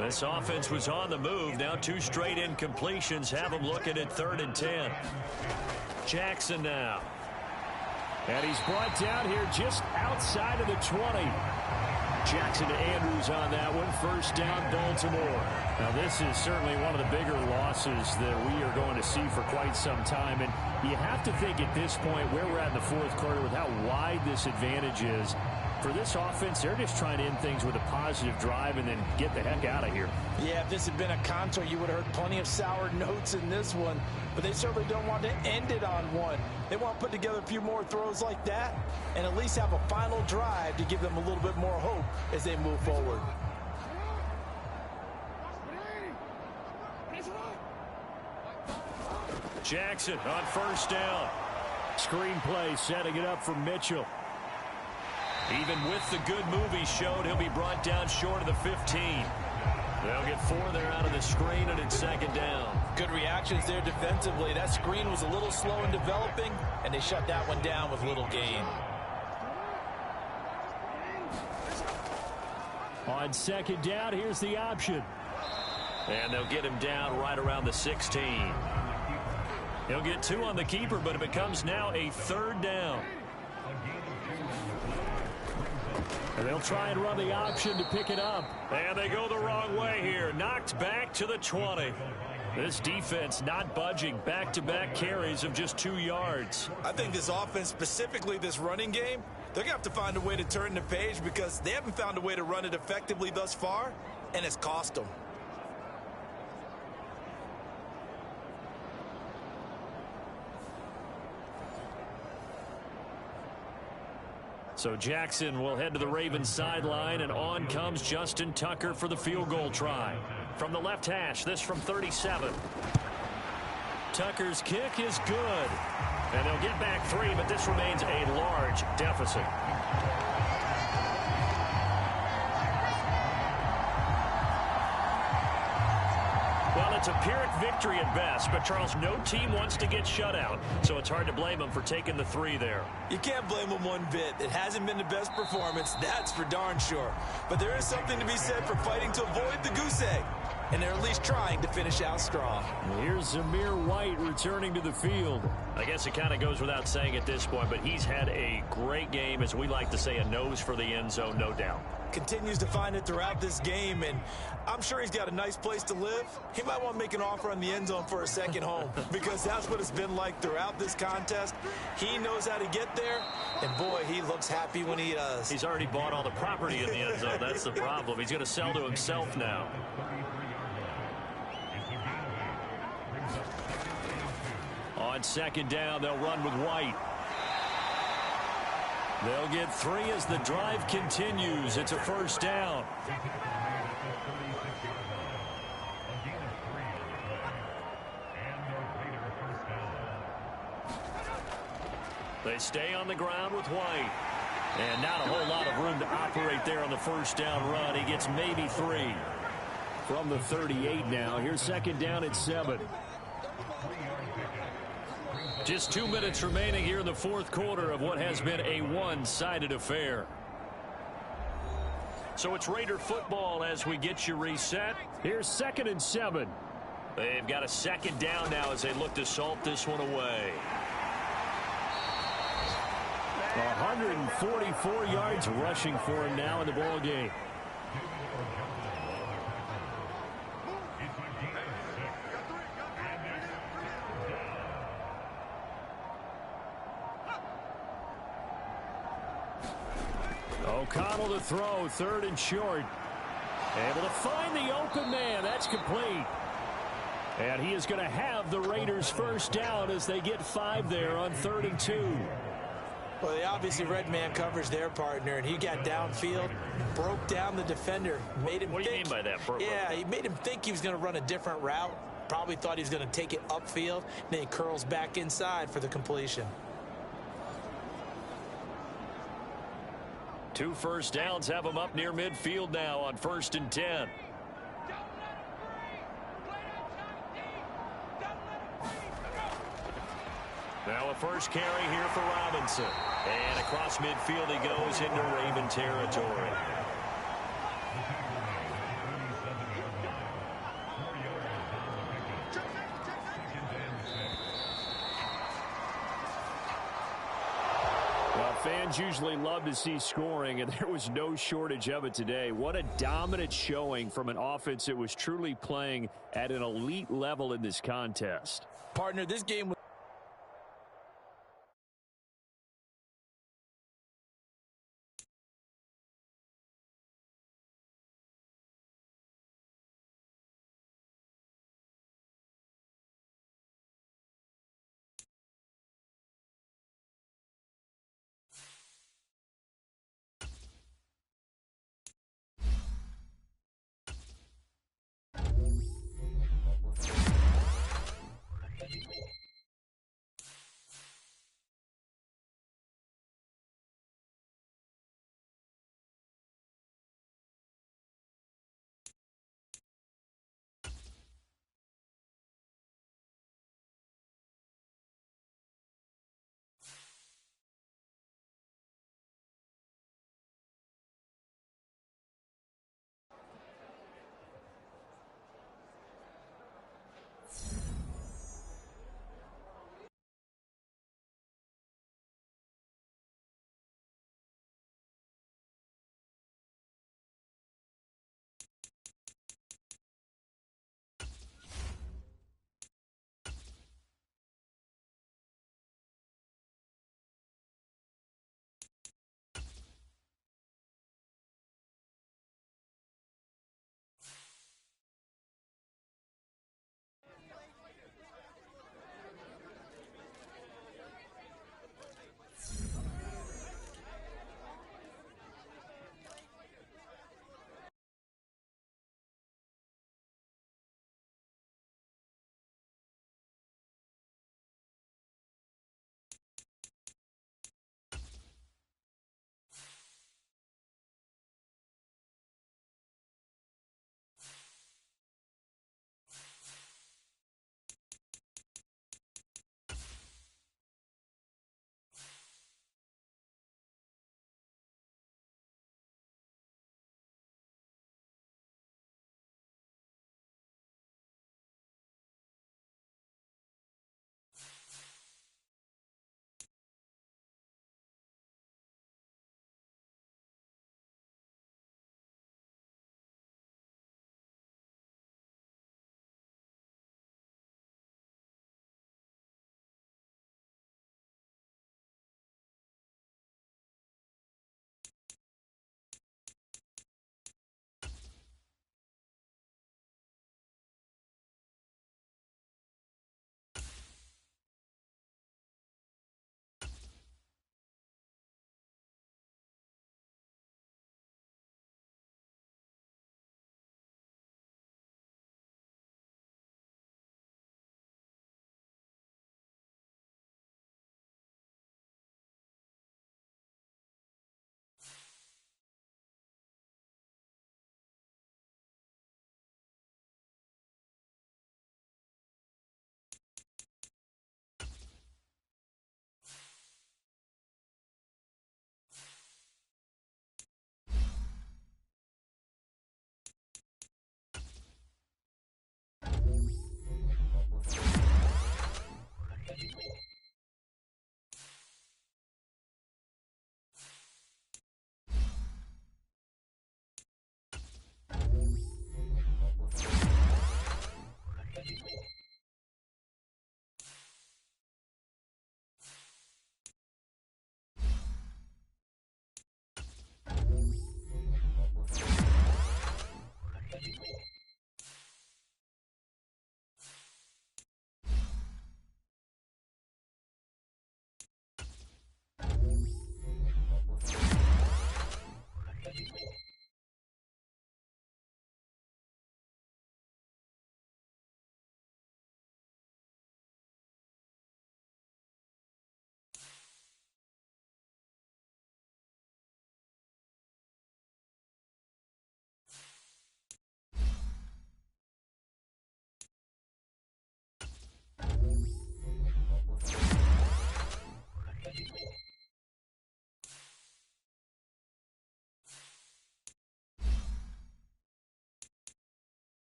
This offense was on the move. Now 2 straight incompletions have them looking at 3rd and 10. Jackson now. And he's brought down here just outside of the 20. Jackson to Andrews on that one. 1st down, Baltimore. Now this is certainly one of the bigger losses that we are going to see for quite some time. And you have to think at this point where we're at in the 4th quarter with how wide this advantage is. For this offense, they're just trying to end things with a positive drive and then get the heck out of here. Yeah, if this had been a contour, you would have heard plenty of sour notes in this one. But they certainly don't want to end it on one. They want to put together a few more throws like that and at least have a final drive to give them a little bit more hope as they move forward. Jackson on 1st down. Screenplay setting it up for Mitchell. Even with the good move he showed, he'll be brought down short of the 15. They'll get 4 there out of the screen, and it's 2nd down. Good reactions there defensively. That screen was a little slow in developing, and they shut that one down with little gain. On 2nd down, here's the option. And they'll get him down right around the 16. He'll get 2 on the keeper, but it becomes now a 3rd down. And they'll try and run the option to pick it up. And they go the wrong way here. Knocked back to the 20. This defense not budging. Back-to-back carries of just 2 yards. I think this offense, specifically this running game, they're going to have to find a way to turn the page because they haven't found a way to run it effectively thus far, and it's cost them. So Jackson will head to the Ravens sideline, and on comes Justin Tucker for the field goal try. From the left hash, this from 37. Tucker's kick is good. And they'll get back 3, but this remains a large deficit. Well, it's a Pyrrhic victory at best, but Charles, no team wants to get shut out, so it's hard to blame them for taking the 3 there. You can't blame them one bit. It hasn't been the best performance, that's for darn sure. But there is something to be said for fighting to avoid the goose egg, and they're at least trying to finish out strong. Here's Zamir White returning to the field. I guess it kind of goes without saying at this point, but he's had a great game, as we like to say, a nose for the end zone, no doubt. Continues to find it throughout this game, and I'm sure he's got a nice place to live. He might want to make an offer on the end zone for a second home because that's what it's been like throughout this contest. He knows how to get there, and boy, he looks happy when he does. He's already bought all the property in the end zone. That's the problem. He's going to sell to himself now. On second down, they'll run with White. They'll get 3 as the drive continues. It's a first down. They stay on the ground with White. And not a whole lot of room to operate there on the first down run. He gets maybe 3. From the 38 now, here's second down at 7. Just 2 minutes remaining here in the fourth quarter of what has been a one-sided affair. So it's Raider football as we get you reset. Here's second and 7. They've got a second down now as they look to salt this one away. 144 yards rushing for him now in the ball game. O'Connell to throw, 3rd and short. Able to find the open man. That's complete. And he is going to have the Raiders first down as they get 5 there on 3rd and 2. Well, they obviously red man coverage their partner, and he got downfield, broke down the defender, made him What do you mean by that? Yeah, he made him think he was going to run a different route. Probably thought he was going to take it upfield, and then he curls back inside for the completion. 2 first downs have him up near midfield now on 1st and 10. Now a first carry here for Robinson. And across midfield he goes into Raven territory. Well, fans usually love to see scoring, and there was no shortage of it today. What a dominant showing from an offense that was truly playing at an elite level in this contest. Partner, this game was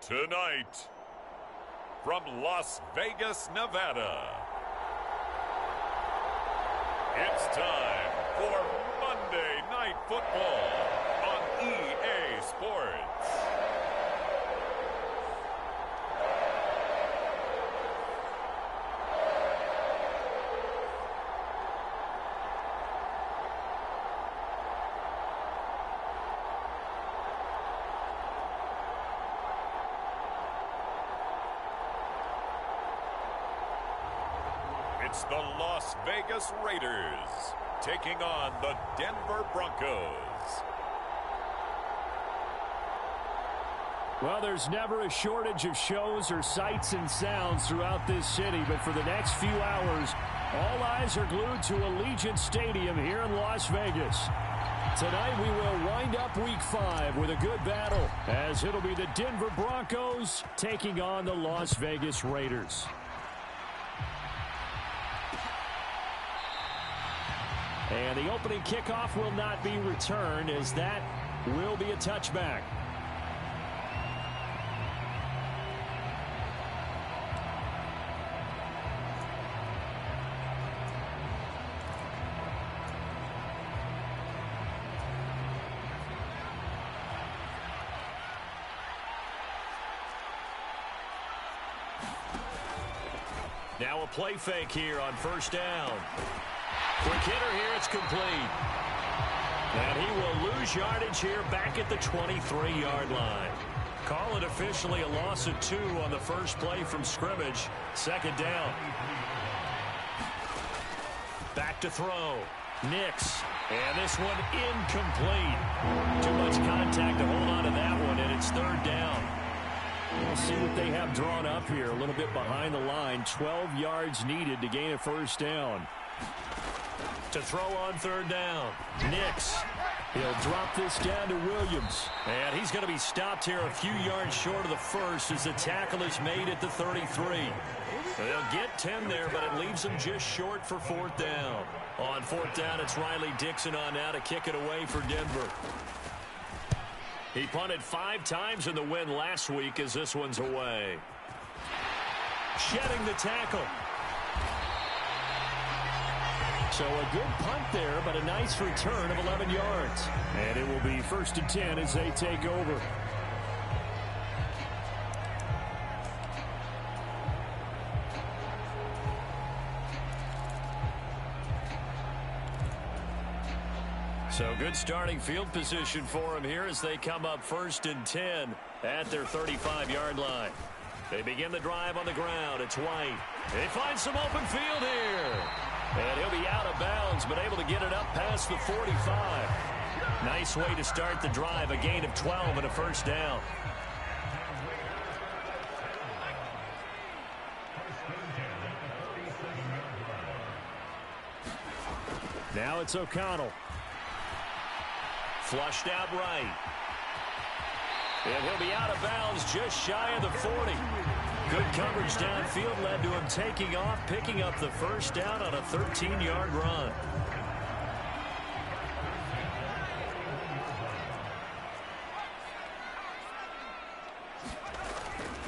Tonight, from Las Vegas, Nevada, it's time for Monday Night Football on EA Sports. It's the Las Vegas Raiders taking on the Denver Broncos. Well, there's never a shortage of shows or sights and sounds throughout this city, but for the next few hours, all eyes are glued to Allegiant Stadium here in Las Vegas. Tonight we will wind up Week 5 with a good battle, as it'll be the Denver Broncos taking on the Las Vegas Raiders. And the opening kickoff will not be returned, as that will be a touchback. Now a play fake here on first down. Quick hitter here, it's complete. And he will lose yardage here back at the 23-yard line. Call it officially a loss of 2 on the first play from scrimmage. Second down. Back to throw. Nix. And this one incomplete. Too much contact to hold on to that one, and it's third down. We'll see what they have drawn up here. A little bit behind the line. 12 yards needed to gain a first down. To throw on third down. Nix. He'll drop this down to Williams. And he's going to be stopped here a few yards short of the first as the tackle is made at the 33. They'll get 10 there, but it leaves them just short for fourth down. On fourth down, it's Riley Dixon on now to kick it away for Denver. He punted 5 times in the win last week as this one's away. Shedding the tackle. So a good punt there, but a nice return of 11 yards. And it will be first and 10 as they take over. So good starting field position for them here as they come up first and 10 at their 35-yard line. They begin the drive on the ground. It's White. They find some open field here. And he'll be out of bounds, but able to get it up past the 45. Nice way to start the drive, a gain of 12 and a first down. Now it's O'Connell. Flushed out right. And he'll be out of bounds just shy of the 40. Good coverage downfield led to him taking off, picking up the first down on a 13-yard run.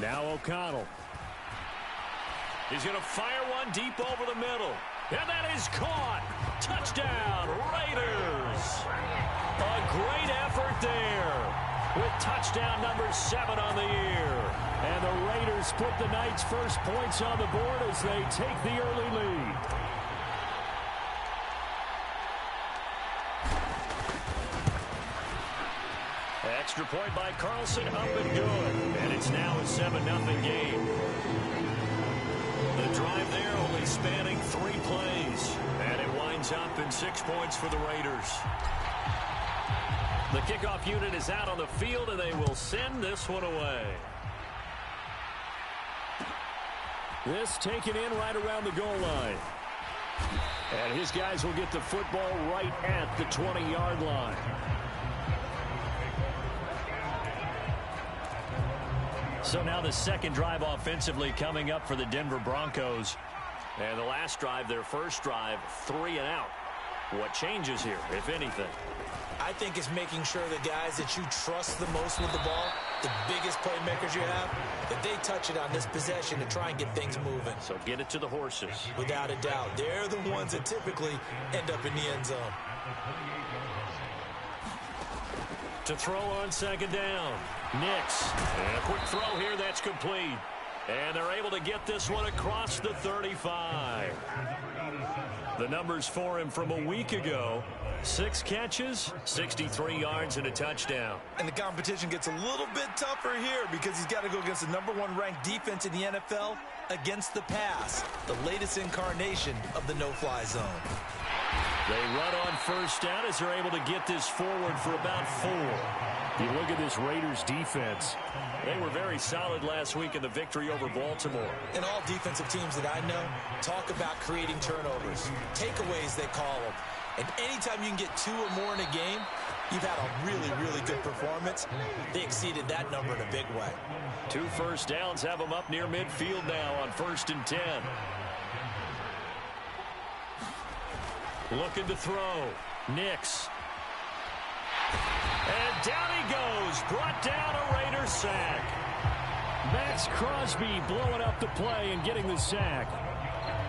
Now O'Connell. He's going to fire one deep over the middle. And that is caught. Touchdown, Raiders. A great effort there with touchdown number 7 on the year. And the Raiders put the Knights' first points on the board as they take the early lead. Extra point by Carlson, up and good. And it's now a 7-0 game. The drive there only spanning 3 plays. And it winds up in 6 points for the Raiders. The kickoff unit is out on the field, and they will send this one away. This taken in right around the goal line. And his guys will get the football right at the 20-yard line. So now the second drive offensively coming up for the Denver Broncos. And the last drive, their first drive, 3 and out. What changes here, if anything? I think it's making sure the guys that you trust the most with the ball the biggest playmakers you have, if they touch it on this possession to try and get things moving. So get it to the horses. Without a doubt. They're the ones that typically end up in the end zone. To throw on second down. Nix. And a quick throw here that's complete. And they're able to get this one across the 35. The numbers for him from a week ago: 6 catches, 63 yards, and a touchdown. And the competition gets a little bit tougher here because he's got to go against the #1 ranked defense in the NFL against the pass, the latest incarnation of the no-fly zone. They run on first down as they're able to get this forward for about 4. You look at this Raiders defense. They were very solid last week in the victory over Baltimore. And all defensive teams that I know talk about creating turnovers, takeaways they call them. And anytime you can get 2 or more in a game, you've had a really, really good performance. They exceeded that number in a big way. 2 first downs have them up near midfield now on 1st and 10. Looking to throw. Nix. And down he goes. Brought down a Raider sack. Max Crosby blowing up the play and getting the sack.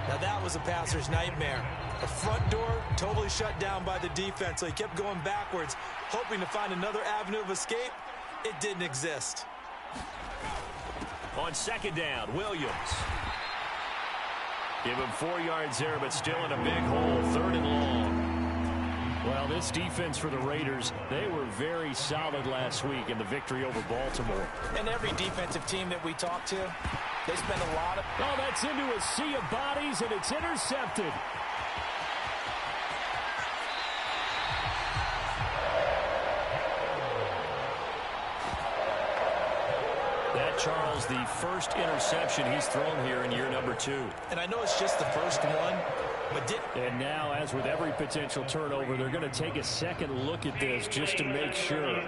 Now that was a passer's nightmare. The front door totally shut down by the defense, so he kept going backwards, hoping to find another avenue of escape. It didn't exist. On second down, Williams. Give him 4 yards there, but still in a big hole. 3rd and long. Well, this defense for the Raiders, they were very solid last week in the victory over Baltimore. And every defensive team that we talk to, they spend a lot of... Oh, that's into a sea of bodies, and it's intercepted. That, Charles, the first interception he's thrown here in year number 2. And I know it's just the first one, but And now, as with every potential turnover, they're going to take a second look at this just to make sure.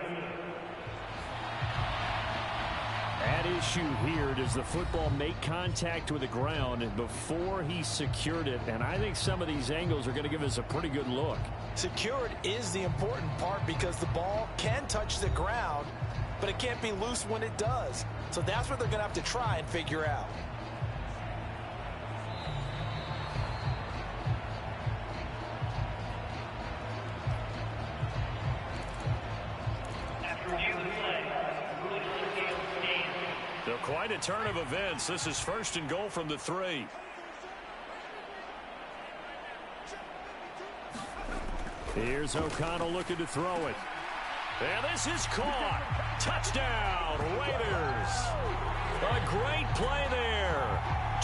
At issue here, does the football make contact with the ground before he secured it? And I think some of these angles are going to give us a pretty good look. Secured is the important part because the ball can touch the ground, but it can't be loose when it does. So that's what they're going to have to try and figure out. So quite a turn of events. This is 1st and goal from the 3. Here's O'Connell looking to throw it. And this is caught. Touchdown, Raiders. A great play there.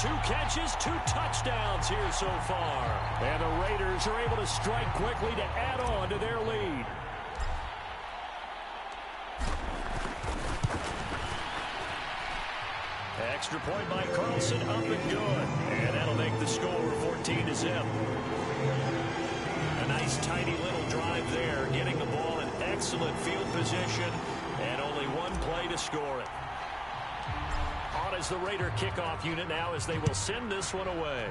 2 catches, 2 touchdowns here so far. And the Raiders are able to strike quickly to add on to their lead. Extra point by Carlson, up and good. And that'll make the score 14-0. A nice, tidy little drive there, getting the ball in excellent field position, and only 1 play to score it. On is the Raider kickoff unit now as they will send this one away.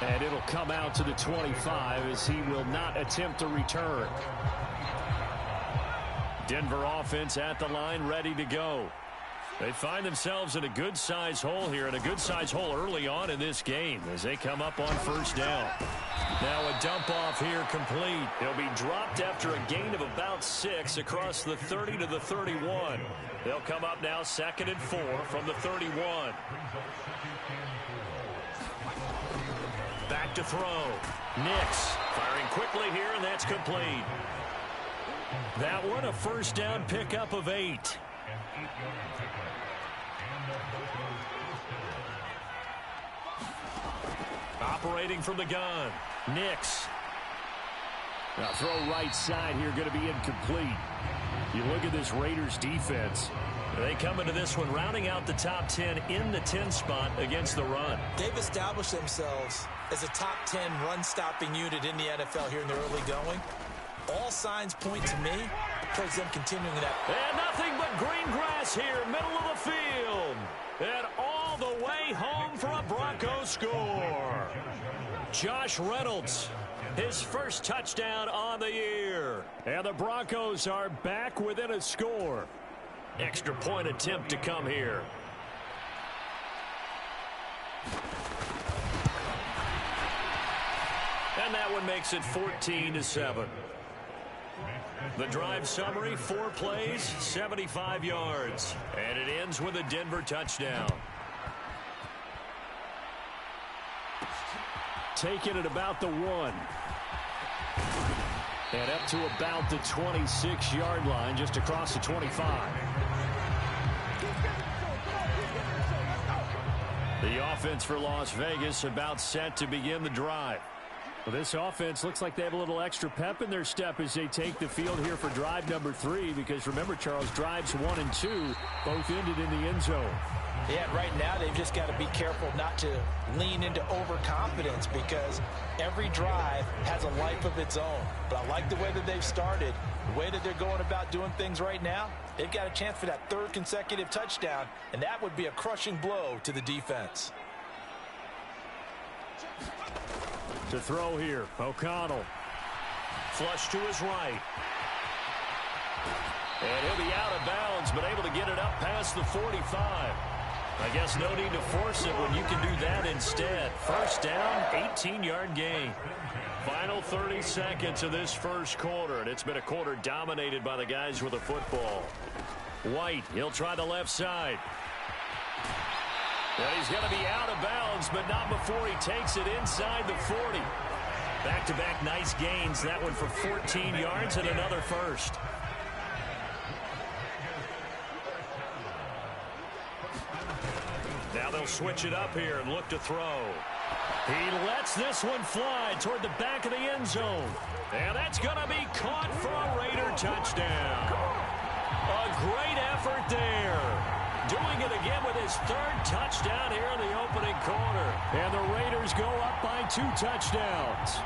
And it'll come out to the 25 as he will not attempt to return. Denver offense at the line, ready to go. They find themselves in a good-sized hole here, and a good-sized hole early on in this game as they come up on 1st down. Now a dump-off here complete. They'll be dropped after a gain of about 6 across the 30 to the 31. They'll come up now 2nd and 4 from the 31. Back to throw. Nix firing quickly here, and that's complete. That one a 1st down pickup of 8. Operating from the gun. Nix. Now throw right side here, going to be incomplete. You look at this Raiders defense. They come into this one rounding out the top 10 in the 10 spot against the run. They've established themselves as a top 10 run-stopping unit in the NFL here in the early going. All signs point to me towards them continuing that. And nothing but green grass here, middle of the field. And all the way home for a Bronco score. Josh Reynolds, his first touchdown on the year. And the Broncos are back within a score. Extra point attempt to come here. And that one makes it 14-7. The drive summary, 4 plays, 75 yards. And it ends with a Denver touchdown. Taken at about the 1. And up to about the 26-yard line, just across the 25. The offense for Las Vegas about set to begin the drive. Well, this offense looks like they have a little extra pep in their step as they take the field here for drive number 3, because remember, Charles, drives 1 and 2 both ended in the end zone. Yeah, right now they've just got to be careful not to lean into overconfidence, because every drive has a life of its own. But I like the way that they've started, the way that they're going about doing things right now. They've got a chance for that 3rd consecutive touchdown, and that would be a crushing blow to the defense. To throw here, O'Connell. Flush to his right. And he'll be out of bounds, but able to get it up past the 45. I guess no need to force it when you can do that instead. First down, 18-yard gain. Final 30 seconds of this first quarter, and it's been a quarter dominated by the guys with the football. White, he'll try the left side. And he's going to be out of bounds, but not before he takes it inside the 40. Back-to-back nice gains. That one for 14 yards and another first. Now they'll switch it up here and look to throw. He lets this one fly toward the back of the end zone. And that's going to be caught for a Raider touchdown. A great effort there. Doing it again with his 3rd touchdown here in the opening quarter. And the Raiders go up by 2 touchdowns.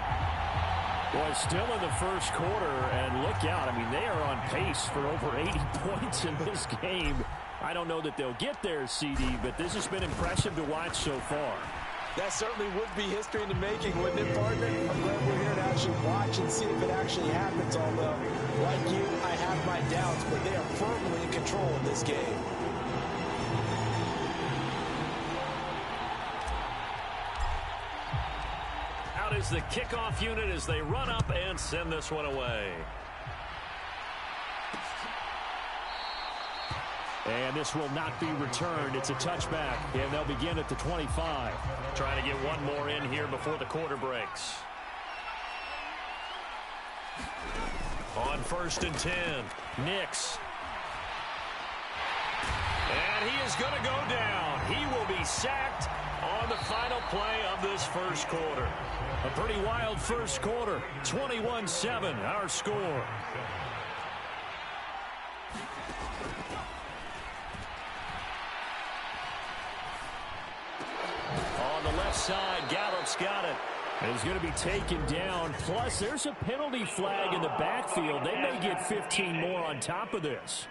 Boy, still in the first quarter, and look out. I mean, they are on pace for over 80 points in this game. I don't know that they'll get there, CD, but this has been impressive to watch so far. That certainly would be history in the making, wouldn't it, partner? I'm glad we're here to actually watch and see if it actually happens, although, like you, I have my doubts, but they are firmly in control of this game. Out is the kickoff unit as they run up and send this one away. And this will not be returned. It's a touchback, and they'll begin at the 25. Trying to get one more in here before the quarter breaks. On 1st and 10, Nix. And he is going to go down. He will be sacked on the final play of this first quarter. A pretty wild first quarter. 21-7, our score. On the left side, Gallup's got it. He's going to be taken down. Plus, there's a penalty flag in the backfield. They may get 15 more on top of this.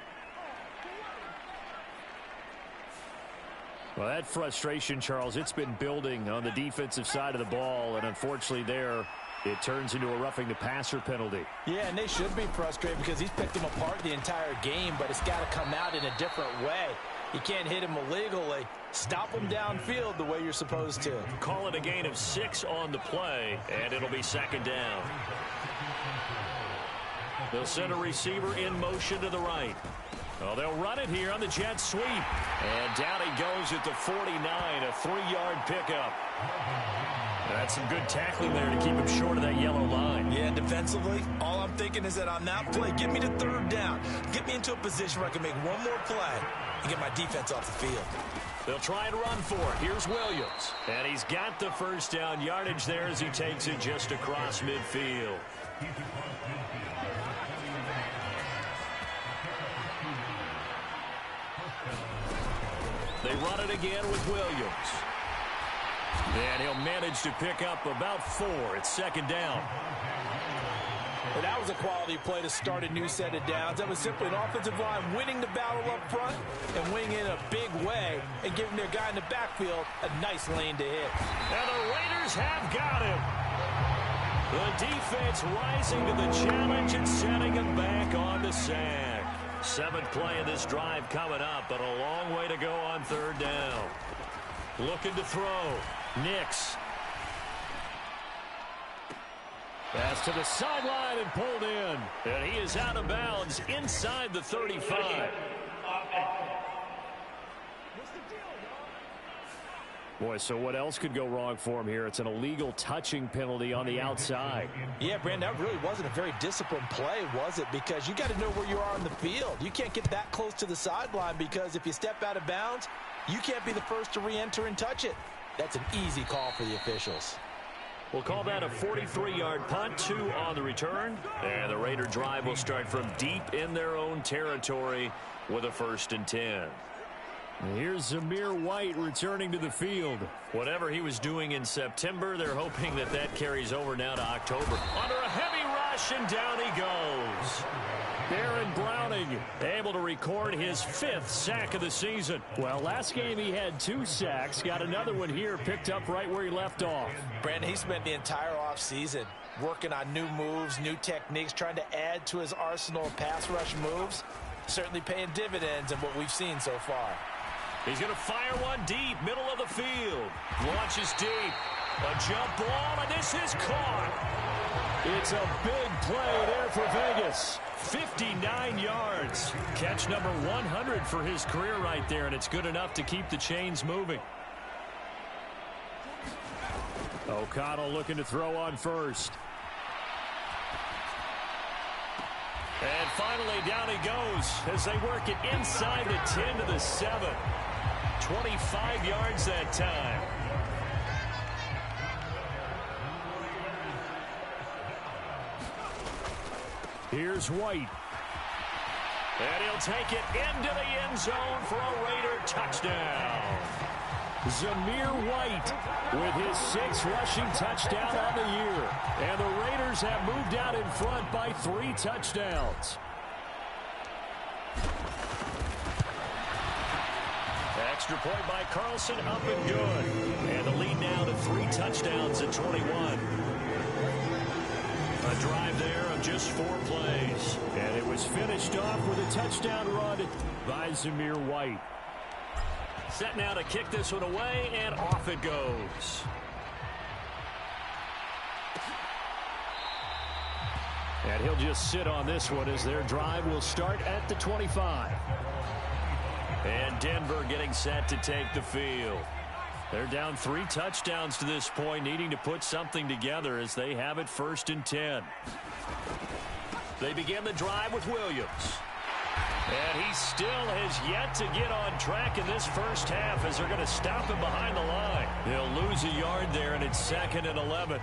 Well, that frustration, Charles, it's been building on the defensive side of the ball, and unfortunately there, it turns into a roughing the passer penalty. Yeah, and they should be frustrated because he's picked them apart the entire game, but it's got to come out in a different way. You can't hit him illegally. Stop him downfield the way you're supposed to. Call it a gain of 6 on the play, and it'll be 2nd down. They'll send a receiver in motion to the right. Well, they'll run it here on the jet sweep. And down he goes at the 49, a 3-yard pickup. That's some good tackling there to keep him short of that yellow line. Yeah, defensively, all I'm thinking is that on that play, get me to 3rd down. Get me into a position where I can make one more play and get my defense off the field. They'll try and run for it. Here's Williams. And he's got the first down yardage there as he takes it just across midfield. They run it again with Williams. And he'll manage to pick up about 4. It's 2nd down. Well, that was a quality play to start a new set of downs. That was simply an offensive line winning the battle up front and winning in a big way and giving their guy in the backfield a nice lane to hit. And the Raiders have got him. The defense rising to the challenge and setting him back on the sack. 7th play of this drive coming up, but a long way to go on 3rd down. Looking to throw. Nix. Pass to the sideline and pulled in. And he is out of bounds inside the 35. Boy, so what else could go wrong for him here? It's an illegal touching penalty on the outside. Yeah, Brandon, that really wasn't a very disciplined play, was it? Because you got to know where you are on the field. You can't get that close to the sideline because if you step out of bounds, you can't be the first to re-enter and touch it. That's an easy call for the officials. We'll call that a 43-yard punt, 2 on the return. And the Raider drive will start from deep in their own territory with a 1st and 10. Here's Zamir White returning to the field. Whatever he was doing in September, they're hoping that that carries over now to October. Under a heavy rush, and down he goes. Aaron Browning able to record his 5th sack of the season. Well, last game he had 2 sacks. Got another one here, picked up right where he left off. Brandon, he spent the entire offseason working on new moves, new techniques, trying to add to his arsenal of pass rush moves. Certainly paying dividends in what we've seen so far. He's going to fire one deep, middle of the field. Launches deep. A jump ball, and this is caught. It's a big play there for Vegas. 59 yards. Catch number 100 for his career right there, and it's good enough to keep the chains moving. O'Connell looking to throw on 1st. And finally, down he goes as they work it inside the 10 to the 7. 25 yards that time. Here's White. And he'll take it into the end zone for a Raider touchdown. Zamir White with his 6th rushing touchdown on the year. And the Raiders have moved out in front by 3 touchdowns. Extra point by Carlson, up and good. And the lead now to 3 touchdowns at 21. A drive there of just 4 plays. And it was finished off with a touchdown run by Zamir White. Set now to kick this one away, and off it goes. And he'll just sit on this one as their drive will start at the 25. And Denver getting set to take the field. They're down 3 touchdowns to this point, needing to put something together as they have it 1st and 10. They begin the drive with Williams. And he still has yet to get on track in this first half as they're going to stop him behind the line. He'll lose a yard there, and it's 2nd and 11.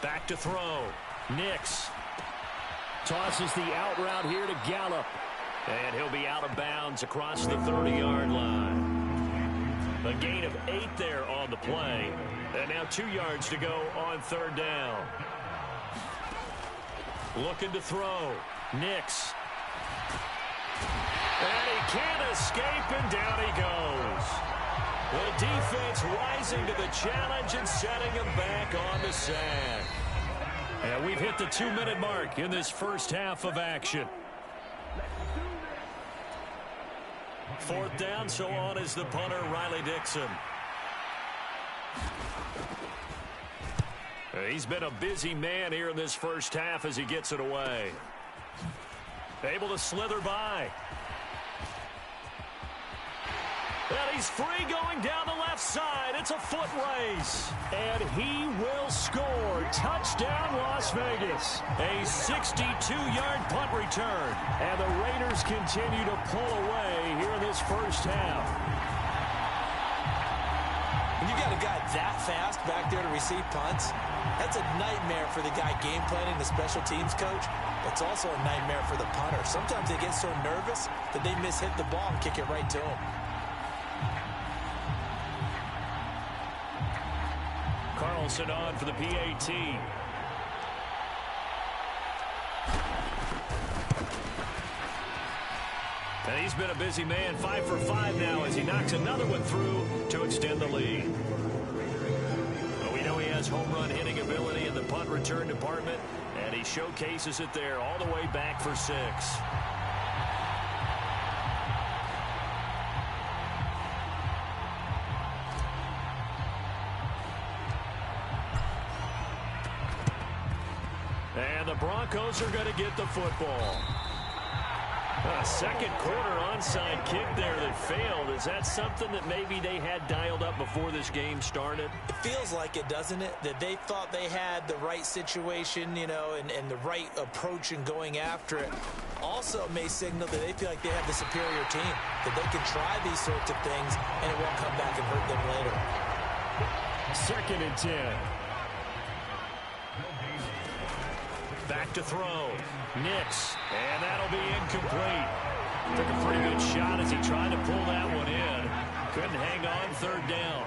Back to throw. Nix. Tosses the out route here to Gallup. And he'll be out of bounds across the 30-yard line. A gain of 8 there on the play. And now 2 yards to go on 3rd down. Looking to throw. Nix. And he can't escape, and down he goes. The defense rising to the challenge and setting him back on the sack. And we've hit the 2-minute mark in this first half of action. 4th down, so on is the punter, Riley Dixon. He's been a busy man here in this first half as he gets it away. Able to slither by. And he's free going down the left side. It's a foot race. And he will score. Touchdown, Las Vegas. A 62-yard punt return. And the Raiders continue to pull away here in this first half. When you got a guy that fast back there to receive punts, that's a nightmare for the guy game planning, the special teams coach. It's also a nightmare for the punter. Sometimes they get so nervous that they mishit the ball and kick it right to him. Carlson on for the PAT. And he's he's been a busy man. 5 for 5 now as he knocks another one through to extend the lead. Well, we know he has home run hitting ability in the punt return department, and he showcases it there all the way back for 6. And the Broncos are going to get the football. A second quarter onside kick there that failed. Is that something that maybe they had dialed up before this game started? It feels like it, doesn't it? That they thought they had the right situation, you know, and the right approach in going after it. Also may signal that they feel like they have the superior team, that they can try these sorts of things and it won't come back and hurt them later. 2nd and 10. Back to throw. Nix. And that'll be incomplete. Took a pretty good shot as he tried to pull that one in. Couldn't hang on 3rd down.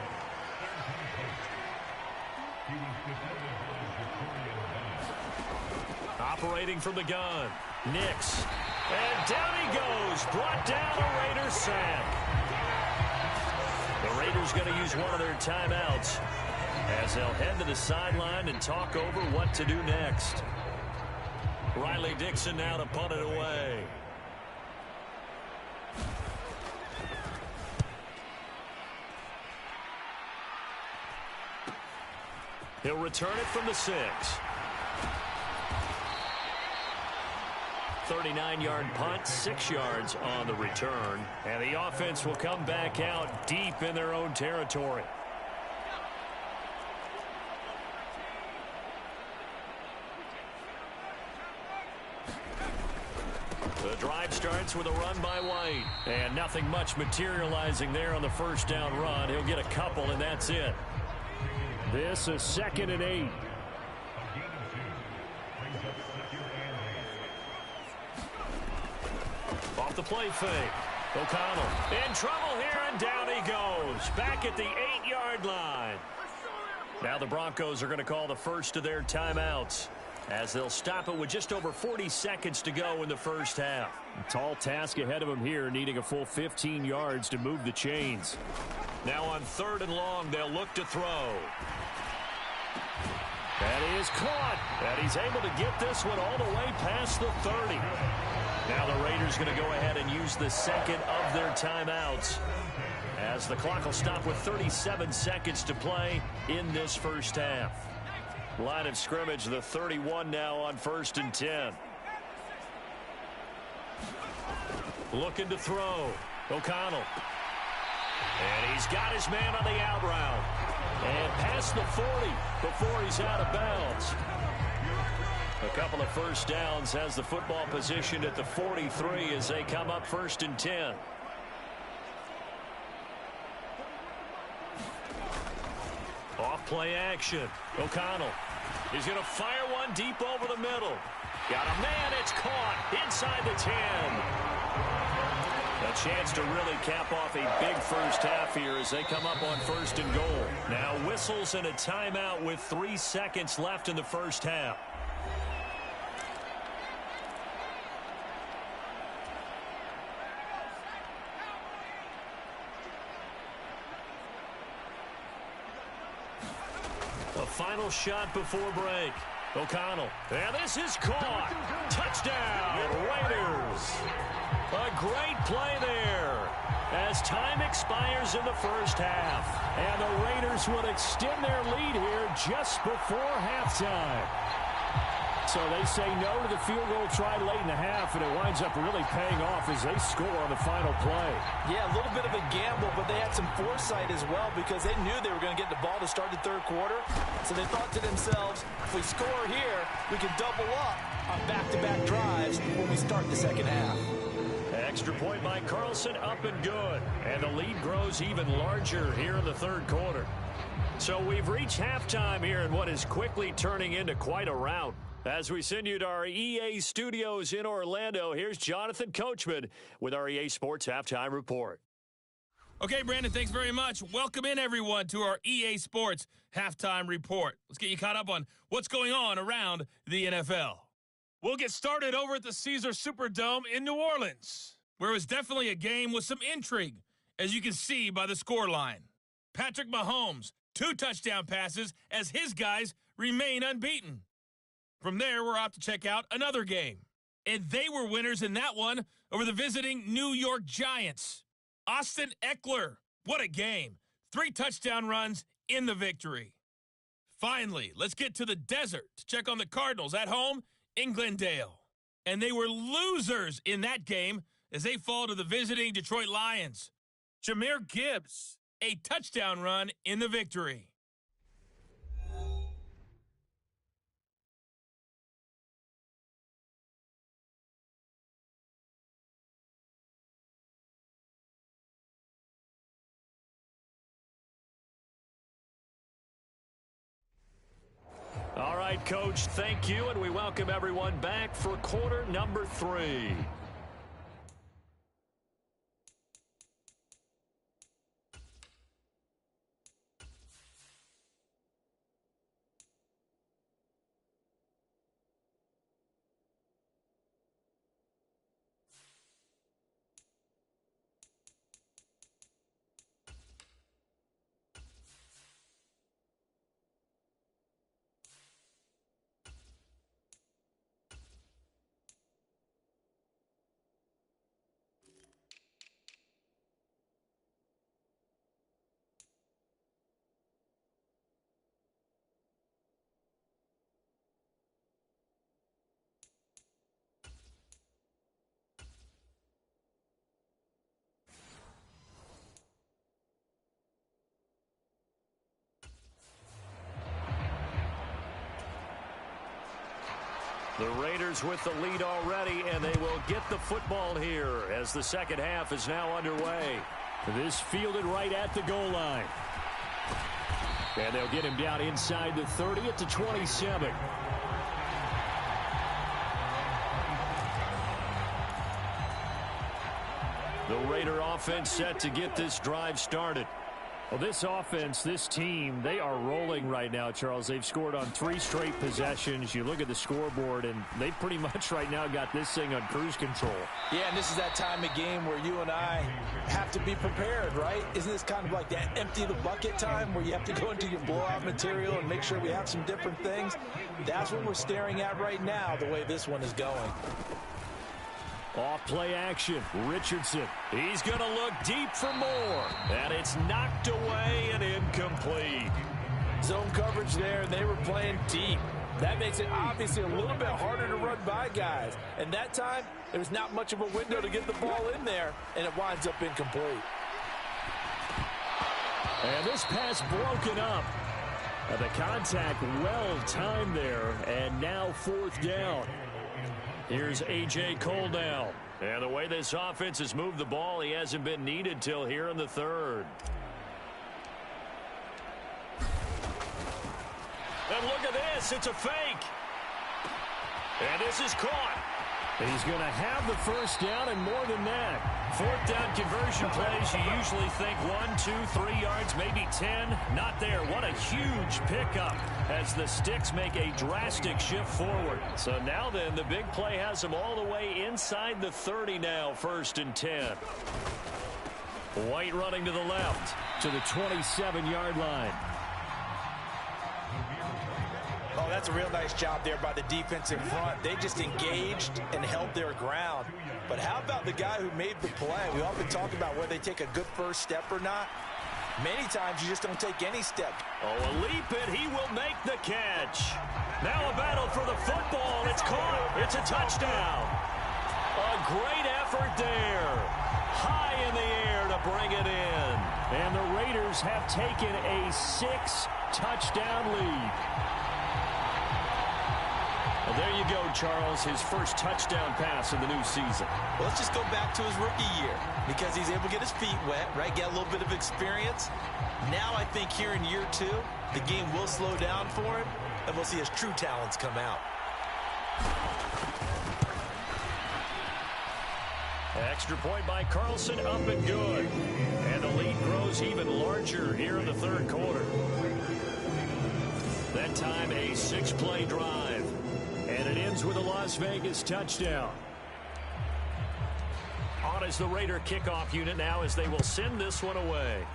Operating from the gun. Nix. And down he goes. Brought down a Raiders sack. The Raiders going to use one of their timeouts as they'll head to the sideline and talk over what to do next. Riley Dixon now to punt it away. He'll return it from the 6. 39-yard punt, 6 yards on the return. And the offense will come back out deep in their own territory. The drive starts with a run by White. And nothing much materializing there on the first down run. He'll get a couple, and that's it. This is 2nd and 8. Off the play fake. O'Connell in trouble here, and down he goes. Back at the 8-yard line. Now the Broncos are going to call the first of their timeouts, as they'll stop it with just over 40 seconds to go in the first half. A tall task ahead of them here, needing a full 15 yards to move the chains. Now on 3rd and long, they'll look to throw. That is caught. And he's able to get this one all the way past the 30. Now the Raiders going to go ahead and use the second of their timeouts, as the clock will stop with 37 seconds to play in this first half. Line of scrimmage, the 31 now on 1st and 10. Looking to throw. O'Connell. And he's got his man on the out route. And past the 40 before he's out of bounds. A couple of first downs, has the football positioned at the 43 as they come up 1st and 10. Off play action. O'Connell. He's going to fire one deep over the middle. Got a man. It's caught inside the 10. A chance to really cap off a big first half here as they come up on 1st and goal. Now whistles and a timeout with 3 seconds left in the first half. A final shot before break. O'Connell. And this is caught. Touchdown, Raiders. A great play there as time expires in the first half. And the Raiders will extend their lead here just before halftime. So they say no to the field goal try late in the half, and it winds up really paying off as they score on the final play. Yeah, a little bit of a gamble, but they had some foresight as well because they knew they were going to get the ball to start the 3rd quarter. So they thought to themselves, if we score here, we can double up on back-to-back drives when we start the second half. Extra point by Carlson, up and good. And the lead grows even larger here in the 3rd quarter. So we've reached halftime here in what is quickly turning into quite a rout. As we send you to our EA studios in Orlando, here's Jonathan Coachman with our EA Sports Halftime Report. Okay, Brandon, thanks very much. Welcome in, everyone, to our EA Sports Halftime Report. Let's get you caught up on what's going on around the NFL. We'll get started over at the Caesars Superdome in New Orleans, where it was definitely a game with some intrigue, as you can see by the scoreline. Patrick Mahomes, 2 touchdown passes as his guys remain unbeaten. From there, we're off to check out another game. And they were winners in that one over the visiting New York Giants. Austin Eckler, what a game. 3 touchdown runs in the victory. Finally, let's get to the desert to check on the Cardinals at home in Glendale. And they were losers in that game as they fall to the visiting Detroit Lions. Jahmyr Gibbs, a touchdown run in the victory. All right, Coach, thank you, and we welcome everyone back for quarter number 3. The Raiders with the lead already, and they will get the football here as the second half is now underway. This fielded right at the goal line. And they'll get him down inside the 30 at the 27. The Raider offense set to get this drive started. Well, this offense, this team, they are rolling right now, Charles. They've scored on 3 straight possessions. You look at the scoreboard, and they pretty much right now got this thing on cruise control. Yeah, and this is that time of game where you and I have to be prepared, right? Isn't this kind of like that empty the bucket time where you have to go into your blowout material and make sure we have some different things? That's what we're staring at right now, the way this one is going. Off play action. Richardson. He's going to look deep for more. And it's knocked away and incomplete. Zone coverage there, and they were playing deep. That makes it obviously a little bit harder to run by guys. And that time, there's not much of a window to get the ball in there, and it winds up incomplete. And this pass broken up. The contact well timed there, and now 4th down. Here's A.J. Cole now. And the way this offense has moved the ball, he hasn't been needed till here in the 3rd. And look at this. It's a fake. And this is caught. And he's going to have the 1st down and more than that. 4th down conversion plays, you usually think 1, 2, 3 yards, maybe 10. Not there. What a huge pickup as the Sticks make a drastic shift forward. So now then, the big play has them all the way inside the 30 now, 1st and 10. White running to the left to the 27-yard line. Oh, that's a real nice job there by the defense in front. They just engaged and held their ground. But how about the guy who made the play? We often talk about whether they take a good first step or not. Many times you just don't take any step. Oh, a leap it. He will make the catch. Now a battle for the football. It's caught. It's a touchdown. A great effort there. High in the air to bring it in. And the Raiders have taken a 6-touchdown lead. Well, there you go, Charles, his first touchdown pass of the new season. Well, let's just go back to his rookie year because he's able to get his feet wet, right, get a little bit of experience. Now I think here in year 2, the game will slow down for him, and we'll see his true talents come out. Extra point by Carlson, up and good. And the lead grows even larger here in the 3rd quarter. That time a 6-play drive. And it ends with a Las Vegas touchdown. On On is the Raider kickoff unit now as they will send this one away.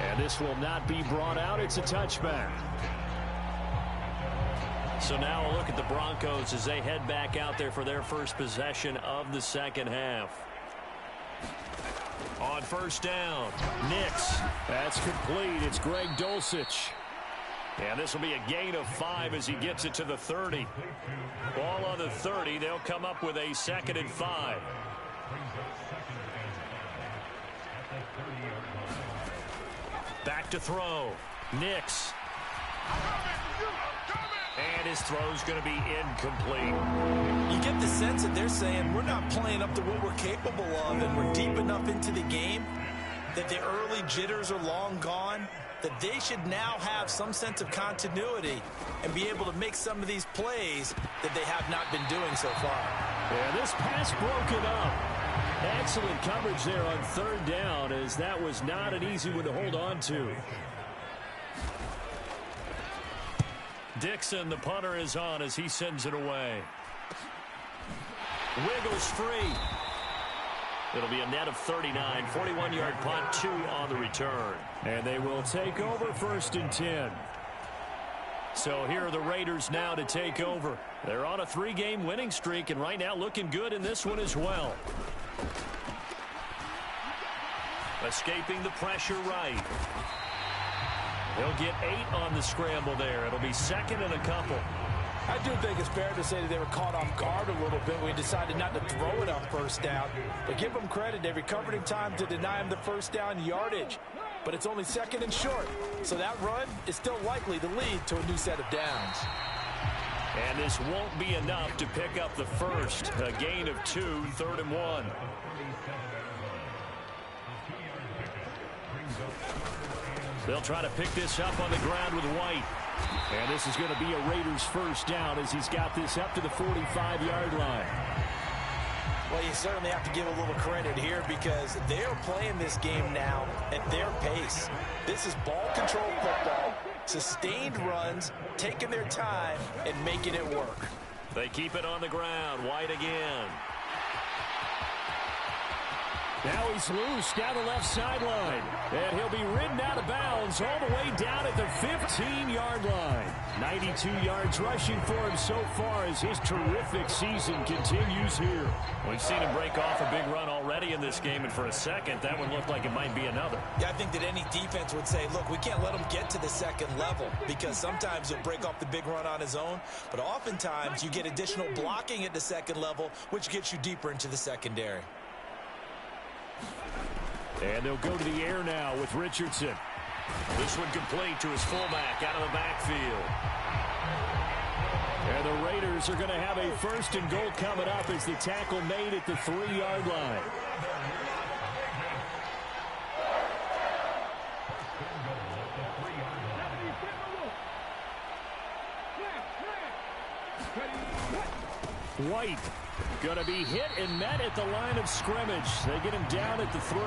And this will not be brought out. It's a touchback. So now a look at the Broncos as they head back out there for their first possession of the second half. On first down, Nix. That's complete. It's Greg Dulcich. And this will be a gain of 5 as he gets it to the 30. Ball on the 30. They'll come up with a 2nd and 5. Back to throw. Nix. And his throw's going to be incomplete. You get the sense that they're saying we're not playing up to what we're capable of, and we're deep enough into the game that the early jitters are long gone, that they should now have some sense of continuity and be able to make some of these plays that they have not been doing so far. Yeah, this pass broken up. Excellent coverage there on third down, as that was not an easy one to hold on to. Dixon, the punter, is on as he sends it away. Wiggles free. It'll be a net of 39. 41-yard punt, 2 on the return. And they will take over 1st and 10. So here are the Raiders now to take over. They're on a 3-game winning streak, and right now looking good in this one as well. Escaping the pressure right. He'll get 8 on the scramble there. It'll be 2nd and a couple. I do think it's fair to say that they were caught off guard a little bit when we decided not to throw it on first down. But give them credit. They recovered in time to deny him the first down yardage. But it's only 2nd and short. So that run is still likely to lead to a new set of downs. And this won't be enough to pick up the first. A gain of 2, 3rd and 1. They'll try to pick this up on the ground with White. And this is going to be a Raiders first down as he's got this up to the 45-yard line. Well, you certainly have to give a little credit here because they're playing this game now at their pace. This is ball control football, sustained runs, taking their time, and making it work. They keep it on the ground. White again. Now he's loose down the left sideline. And he'll be ridden out of bounds all the way down at the 15-yard line. 92 yards rushing for him so far as his terrific season continues here. We've seen him break off a big run already in this game, and for a second, that one looked like it might be another. Yeah, I think that any defense would say, look, we can't let him get to the 2nd level because sometimes he'll break off the big run on his own, but oftentimes you get additional blocking at the 2nd level, which gets you deeper into the secondary. And they'll go to the air now with Richardson. This one complete to his fullback out of the backfield. And the Raiders are going to have a 1st and goal coming up as the tackle made at the 3-yard line. White going to be hit and met at the line of scrimmage. They get him down at the 3.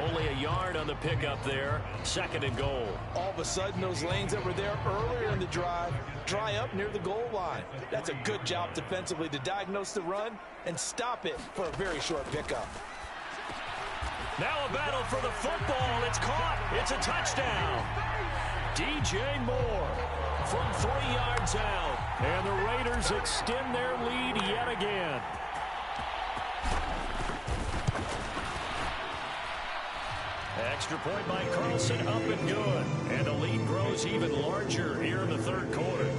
Only a yard on the pickup there. 2nd and goal. All of a sudden, those lanes that were there earlier in the drive dry up near the goal line. That's a good job defensively to diagnose the run and stop it for a very short pickup. Now a battle for the football. It's caught. It's a touchdown. DJ Moore from 3 yards out. And the Raiders extend their lead yet again. Extra point by Carlson, up and good. And the lead grows even larger here in the 3rd quarter.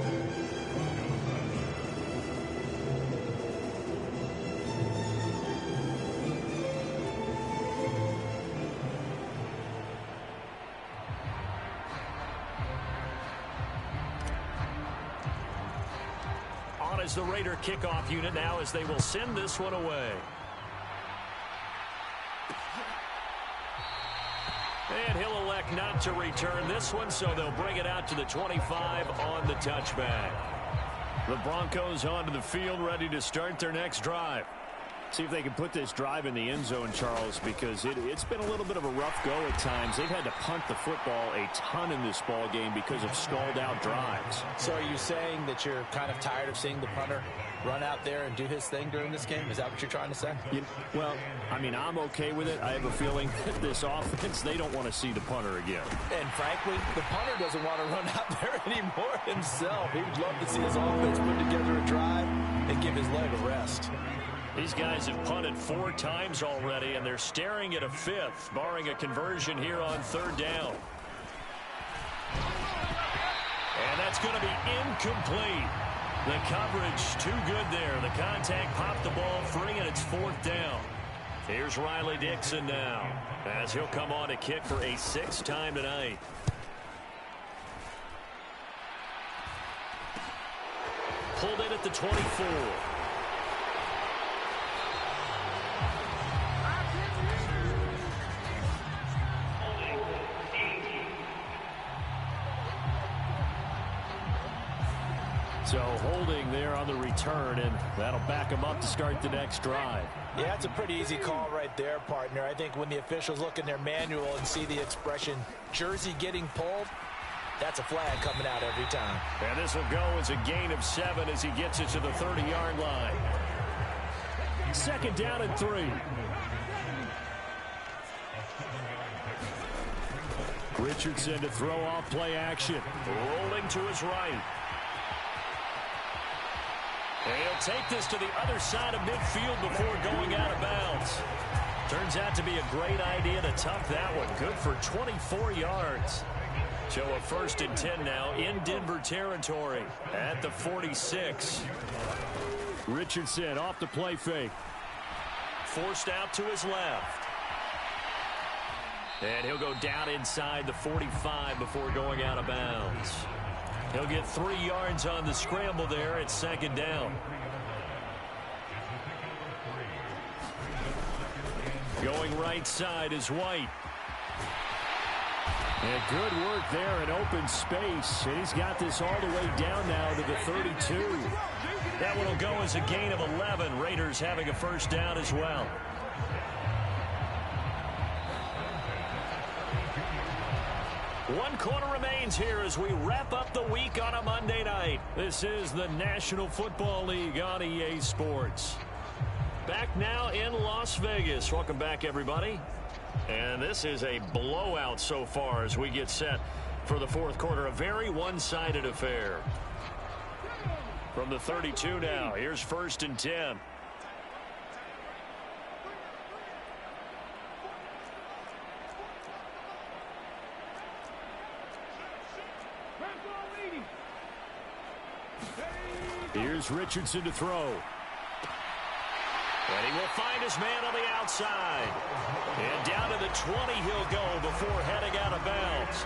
On is the Raider kickoff unit now as they will send this one away. And he'll elect not to return this one, so they'll bring it out to the 25 on the touchback. The Broncos onto the field, ready to start their next drive. See if they can put this drive in the end zone, Charles, because it's been a little bit of a rough go at times. They've had to punt the football a ton in this ball game because of stalled-out drives. So are you saying that you're kind of tired of seeing the punter run out there and do his thing during this game? Is that what you're trying to say? Well, I mean, I'm okay with it. I have a feeling that this offense, they don't want to see the punter again. And frankly, the punter doesn't want to run out there anymore himself. He would love to see his offense put together a drive and give his leg a rest. These guys have punted 4 times already, and they're staring at a 5th, barring a conversion here on 3rd down. And that's going to be incomplete. The coverage too good there. The contact popped the ball free, and it's 4th down. Here's Riley Dixon now, as he'll come on to kick for a 6th time tonight. Pulled in at the 24. So holding there on the return, and that'll back him up to start the next drive. Yeah, it's a pretty easy call right there, partner. I think when the officials look in their manual and see the expression jersey getting pulled, that's a flag coming out every time. And this will go as a gain of 7 as he gets it to the 30-yard line. 2nd down and 3. Richardson to throw off play action. Rolling to his right. And he'll take this to the other side of midfield before going out of bounds. Turns out to be a great idea to tuck that one. Good for 24 yards. So a 1st and 10 now in Denver territory at the 46. Richardson off the play fake. Forced out to his left. And he'll go down inside the 45 before going out of bounds. He'll get 3 yards on the scramble there at 2nd down. Going right side is White. And good work there in open space. And he's got this all the way down now to the 32. That one will go as a gain of 11. Raiders having a 1st down as well. One quarter remains here as we wrap up the week on a Monday night. This is the National Football League on EA Sports. Back now in Las Vegas. Welcome back, everybody. And this is a blowout so far as we get set for the 4th quarter. A very one-sided affair. From the 32 now, here's 1st and 10. Here's Richardson to throw. And he will find his man on the outside. And down to the 20 he'll go before heading out of bounds.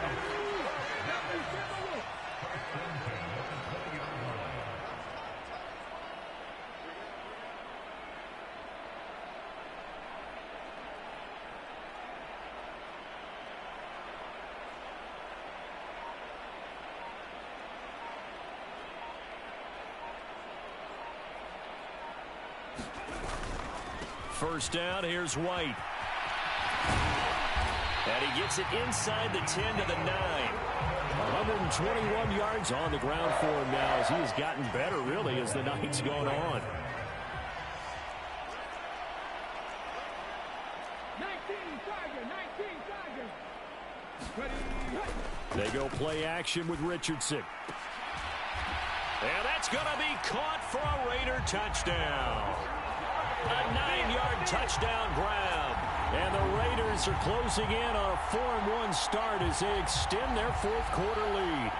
First down, here's White. And he gets it inside the 10 to the 9. 121 yards on the ground for him now as he has gotten better, really, as the night's gone on. 19 They go play action with Richardson. And that's going to be caught for a Raider touchdown. A 9-yard touchdown grab. And the Raiders are closing in on a 4-1 start as they extend their 4th quarter lead.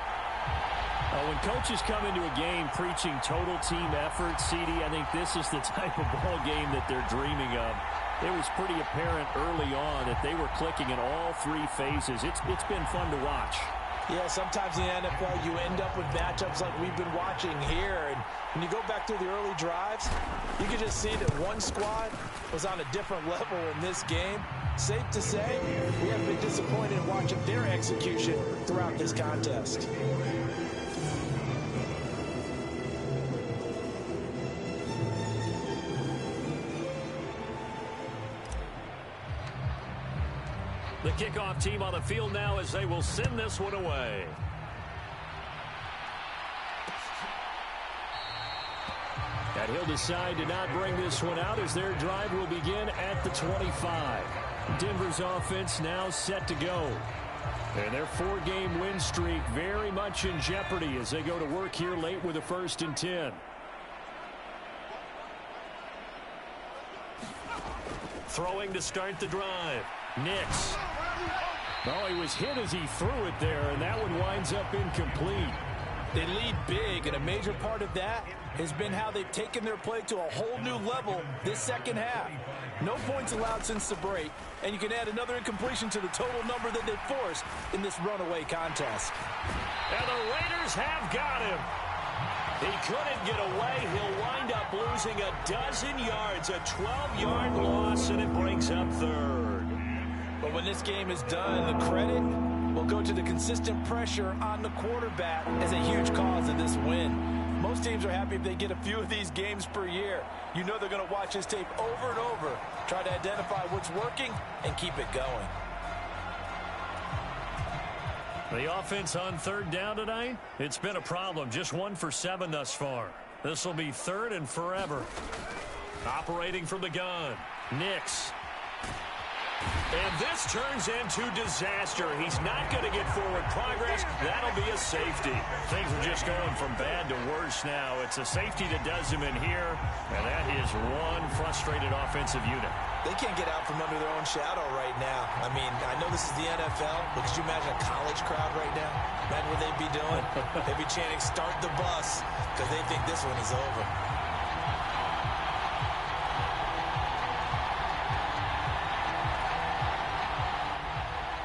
When coaches come into a game preaching total team effort, CD, I think this is the type of ball game that they're dreaming of. It was pretty apparent early on that they were clicking in all 3 phases. It's been fun to watch. Yeah, sometimes in the NFL you end up with matchups like we've been watching here. And when you go back through the early drives, you can just see that one squad was on a different level in this game. Safe to say, we have been disappointed in watching their execution throughout this contest. The kickoff team on the field now as they will send this one away. And he'll decide to not bring this one out as their drive will begin at the 25. Denver's offense now set to go. And their 4-game win streak very much in jeopardy as they go to work here late with a 1st and 10. Throwing to start the drive. Nix. Oh, he was hit as he threw it there, and that one winds up incomplete. They lead big, and a major part of that has been how they've taken their play to a whole new level this second half. No points allowed since the break, and you can add another incompletion to the total number that they've forced in this runaway contest. And the Raiders have got him. He couldn't get away. He'll wind up losing a dozen yards, a 12-yard loss, and it brings up 3rd. But when this game is done, the credit will go to the consistent pressure on the quarterback as a huge cause of this win. Most teams are happy if they get a few of these games per year. You know they're going to watch this tape over and over, try to identify what's working, and keep it going. The offense on 3rd down tonight, it's been a problem. Just 1 for 7 thus far. This will be 3rd and forever. Operating from the gun, Nix. And this turns into disaster. He's not going to get forward progress. That'll be a safety. Things are just going from bad to worse now. It's a safety that does him in here, and that is one frustrated offensive unit. They can't get out from under their own shadow right now. I mean, I know this is the NFL, but could you imagine a college crowd right now? Imagine what they'd be doing. They'd be chanting, "Start the bus," because they think this one is over.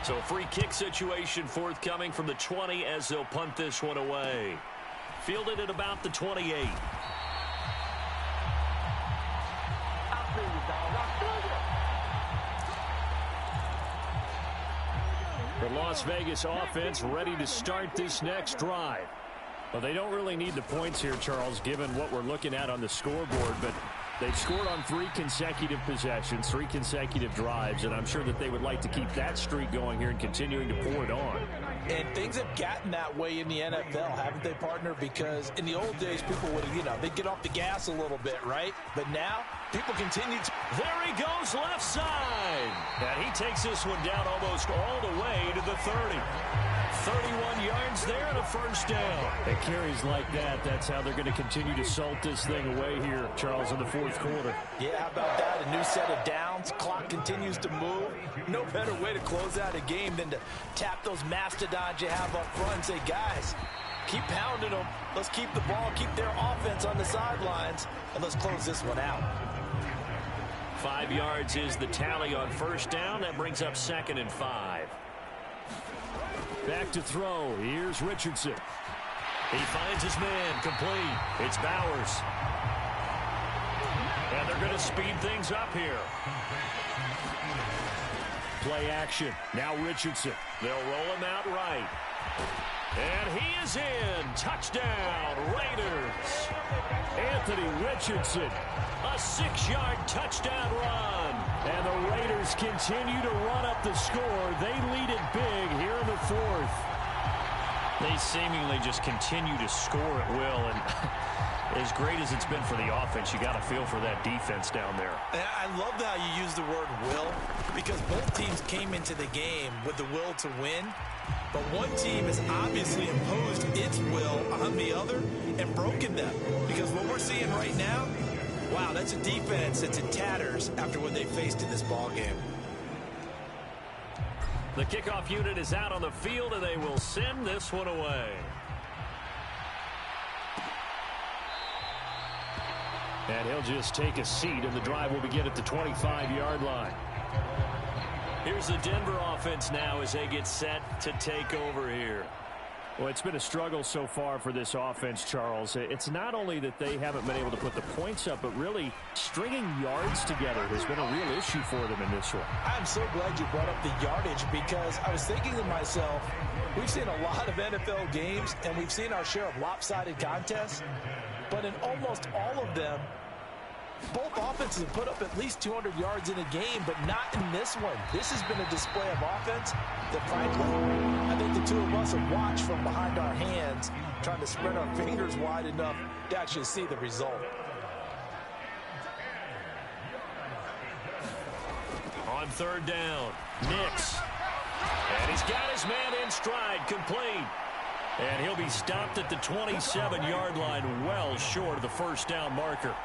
So a free kick situation forthcoming from the 20 as they'll punt this one away. Fielded at about the 28. The Las Vegas offense ready to start this next drive. Well, they don't really need the points here, Charles, given what we're looking at on the scoreboard, but they've scored on 3 consecutive possessions, 3 consecutive drives, and I'm sure that they would like to keep that streak going here and continuing to pour it on. And things have gotten that way in the NFL, haven't they, partner? Because in the old days, people would, they'd get off the gas a little bit, right? But now, people continue to... There he goes, left side. And he takes this one down almost all the way to the 30. 31 yards there and a 1st down. It carries like that. That's how they're going to continue to salt this thing away here, Charles, in the 4th quarter. Yeah, how about that? A new set of downs. Clock continues to move. No better way to close out a game than to tap those mastodons you have up front and say, guys, keep pounding them. Let's keep the ball, keep their offense on the sidelines, and let's close this one out. 5 yards is the tally on 1st down. That brings up 2nd and 5. Back to throw. Here's Richardson. He finds his man. Complete. It's Bowers. And they're going to speed things up here. Play action. Now Richardson. They'll roll him out right. And he is in. Touchdown, Raiders. Anthony Richardson. A 6-yard touchdown run. And the Raiders continue to run up the score. They lead it big here in the 4th. They seemingly just continue to score at will. And as great as it's been for the offense, you got to feel for that defense down there. I love how you use the word will, because both teams came into the game with the will to win. But one team has obviously imposed its will on the other and broken them. Because what we're seeing right now, wow, that's a defense that's in tatters after what they faced in this ballgame. The kickoff unit is out on the field, and they will send this one away. And he'll just take a seat, and the drive will begin at the 25-yard line. Here's the Denver offense now as they get set to take over here. Well, it's been a struggle so far for this offense, Charles. It's not only that they haven't been able to put the points up, but really stringing yards together has been a real issue for them in this one. I'm so glad you brought up the yardage, because I was thinking to myself, we've seen a lot of NFL games, and we've seen our share of lopsided contests, but in almost all of them, Both offenses have put up at least 200 yards in a game, but not in this one. This has been a display of offense that, frankly, I think the two of us have watched from behind our hands, trying to spread our fingers wide enough to actually see the result. On third down, Nix. And he's got his man in stride, complete. And he'll be stopped at the 27-yard line, well short of the first down marker.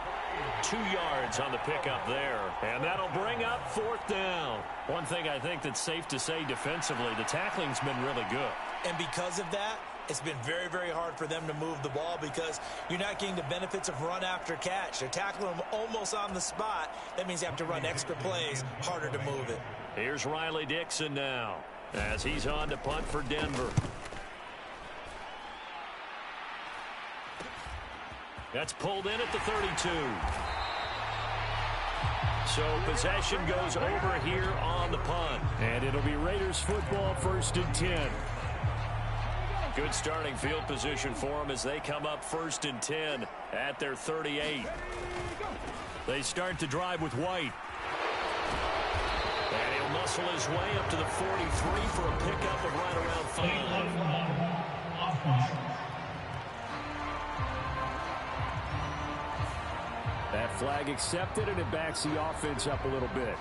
2 yards on the pickup there. And that'll bring up fourth down. One thing I think that's safe to say defensively, the tackling's been really good. And because of that, it's been very, very hard for them to move the ball because you're not getting the benefits of run after catch. They're tackling them almost on the spot. That means you have to run extra plays, harder to move it. Here's Riley Dixon now as he's on to punt for Denver. That's pulled in at the 32. So possession goes over here on the punt. And it'll be Raiders football, 1st and 10. Good starting field position for them as they come up 1st and 10 at their 38. They start to drive with White. And he'll muscle his way up to the 43 for a pickup of right around 5. That flag accepted, and it backs the offense up a little bit.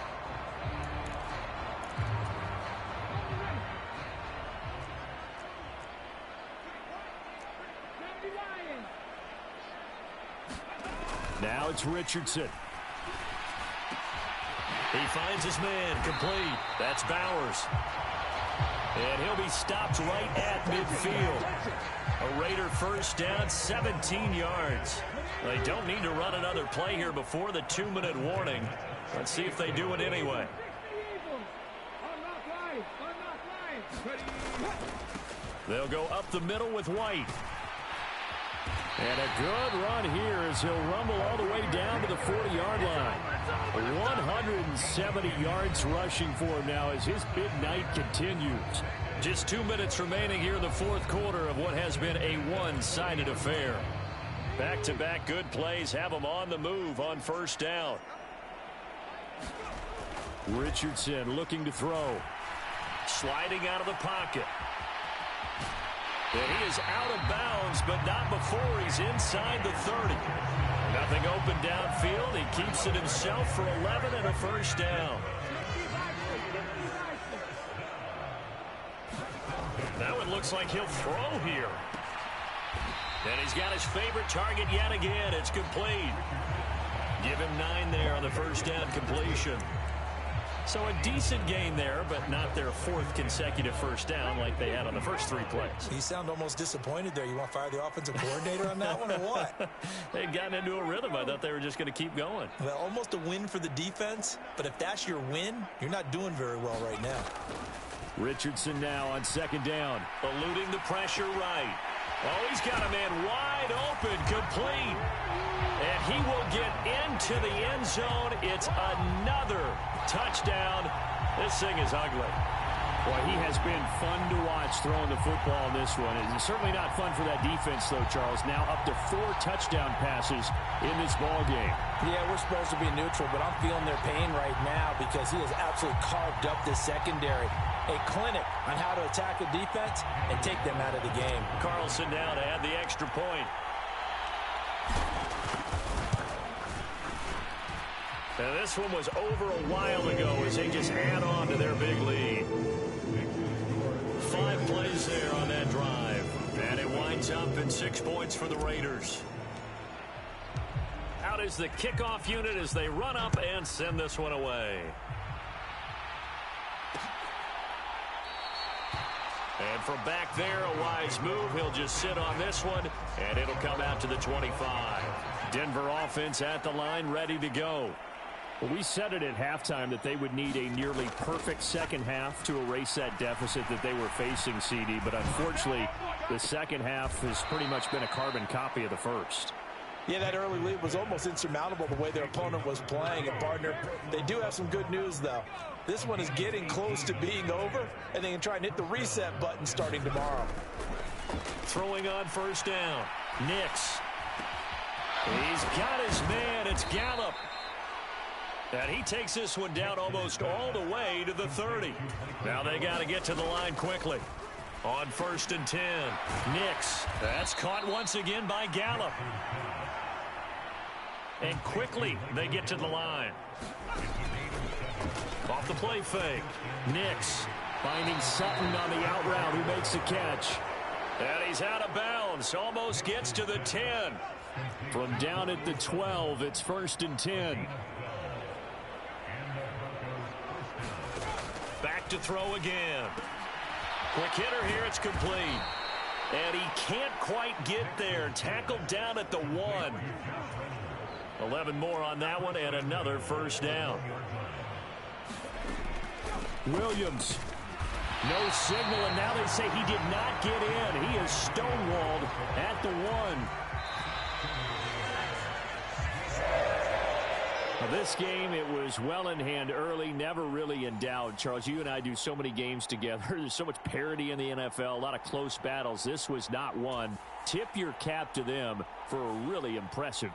Now it's Richardson. He finds his man, complete. That's Bowers. And he'll be stopped right at midfield. A Raider first down, 17 yards. They don't need to run another play here before the 2-minute warning. Let's see if they do it anyway. They'll go up the middle with White. And a good run here as he'll rumble all the way down to the 40-yard line. 170 yards rushing for him now as his big night continues. Just 2 minutes remaining here in the fourth quarter of what has been a one-sided affair. Back-to-back good plays have them on the move on first down. Richardson looking to throw. Sliding out of the pocket. And he is out of bounds, but not before he's inside the 30. Nothing open downfield. He keeps it himself for 11 and a first down. Now it looks like he'll throw here. And he's got his favorite target yet again. It's complete. Give him 9 there on the first down completion. So a decent gain there, but not their 4th consecutive first down like they had on the first 3 plays. You sound almost disappointed there. You want to fire the offensive coordinator on that one or what? They'd gotten into a rhythm. I thought they were just going to keep going. Well, almost a win for the defense, but if that's your win, you're not doing very well right now. Richardson now on 2nd down. Eluding the pressure right. Oh, he's got a man wide open, complete. And he will get into the end zone. It's another touchdown. This thing is ugly. Boy, he has been fun to watch throwing the football in this one. It's certainly not fun for that defense, though, Charles. Now up to 4 touchdown passes in this ball game. Yeah, we're supposed to be neutral, but I'm feeling their pain right now because he has absolutely carved up this secondary. A clinic on how to attack a defense and take them out of the game. Carlson now to add the extra point. And this one was over a while ago as they just add on to their big lead. 5 plays there on that drive. And it winds up in 6 points for the Raiders. Out is the kickoff unit as they run up and send this one away. And from back there, a wise move. He'll just sit on this one, and it'll come out to the 25. Denver offense at the line, ready to go. Well, we said it at halftime that they would need a nearly perfect second half to erase that deficit that they were facing, CD. But unfortunately, the second half has pretty much been a carbon copy of the first. Yeah, that early lead was almost insurmountable the way their opponent was playing. And, partner, they do have some good news, though. This one is getting close to being over, and they can try and hit the reset button starting tomorrow. Throwing on first down. Nix. He's got his man. It's Gallup. And he takes this one down almost all the way to the 30. Now they got to get to the line quickly. On 1st and 10, Nix. That's caught once again by Gallup. And quickly they get to the line. Off the play fake. Nix finding Sutton on the out route who makes the catch. And he's out of bounds. Almost gets to the 10. From down at the 12, it's 1st and 10. Back to throw again. Quick hitter here, it's complete. And he can't quite get there. Tackled down at the 1. 11 more on that one, and another first down. Williams. No signal, and now they say he did not get in. He is stonewalled at the 1. This game, it was well in hand early, never really in doubt. Charles, you and I do so many games together. There's so much parity in the NFL, a lot of close battles. This was not one. Tip your cap to them for a really impressive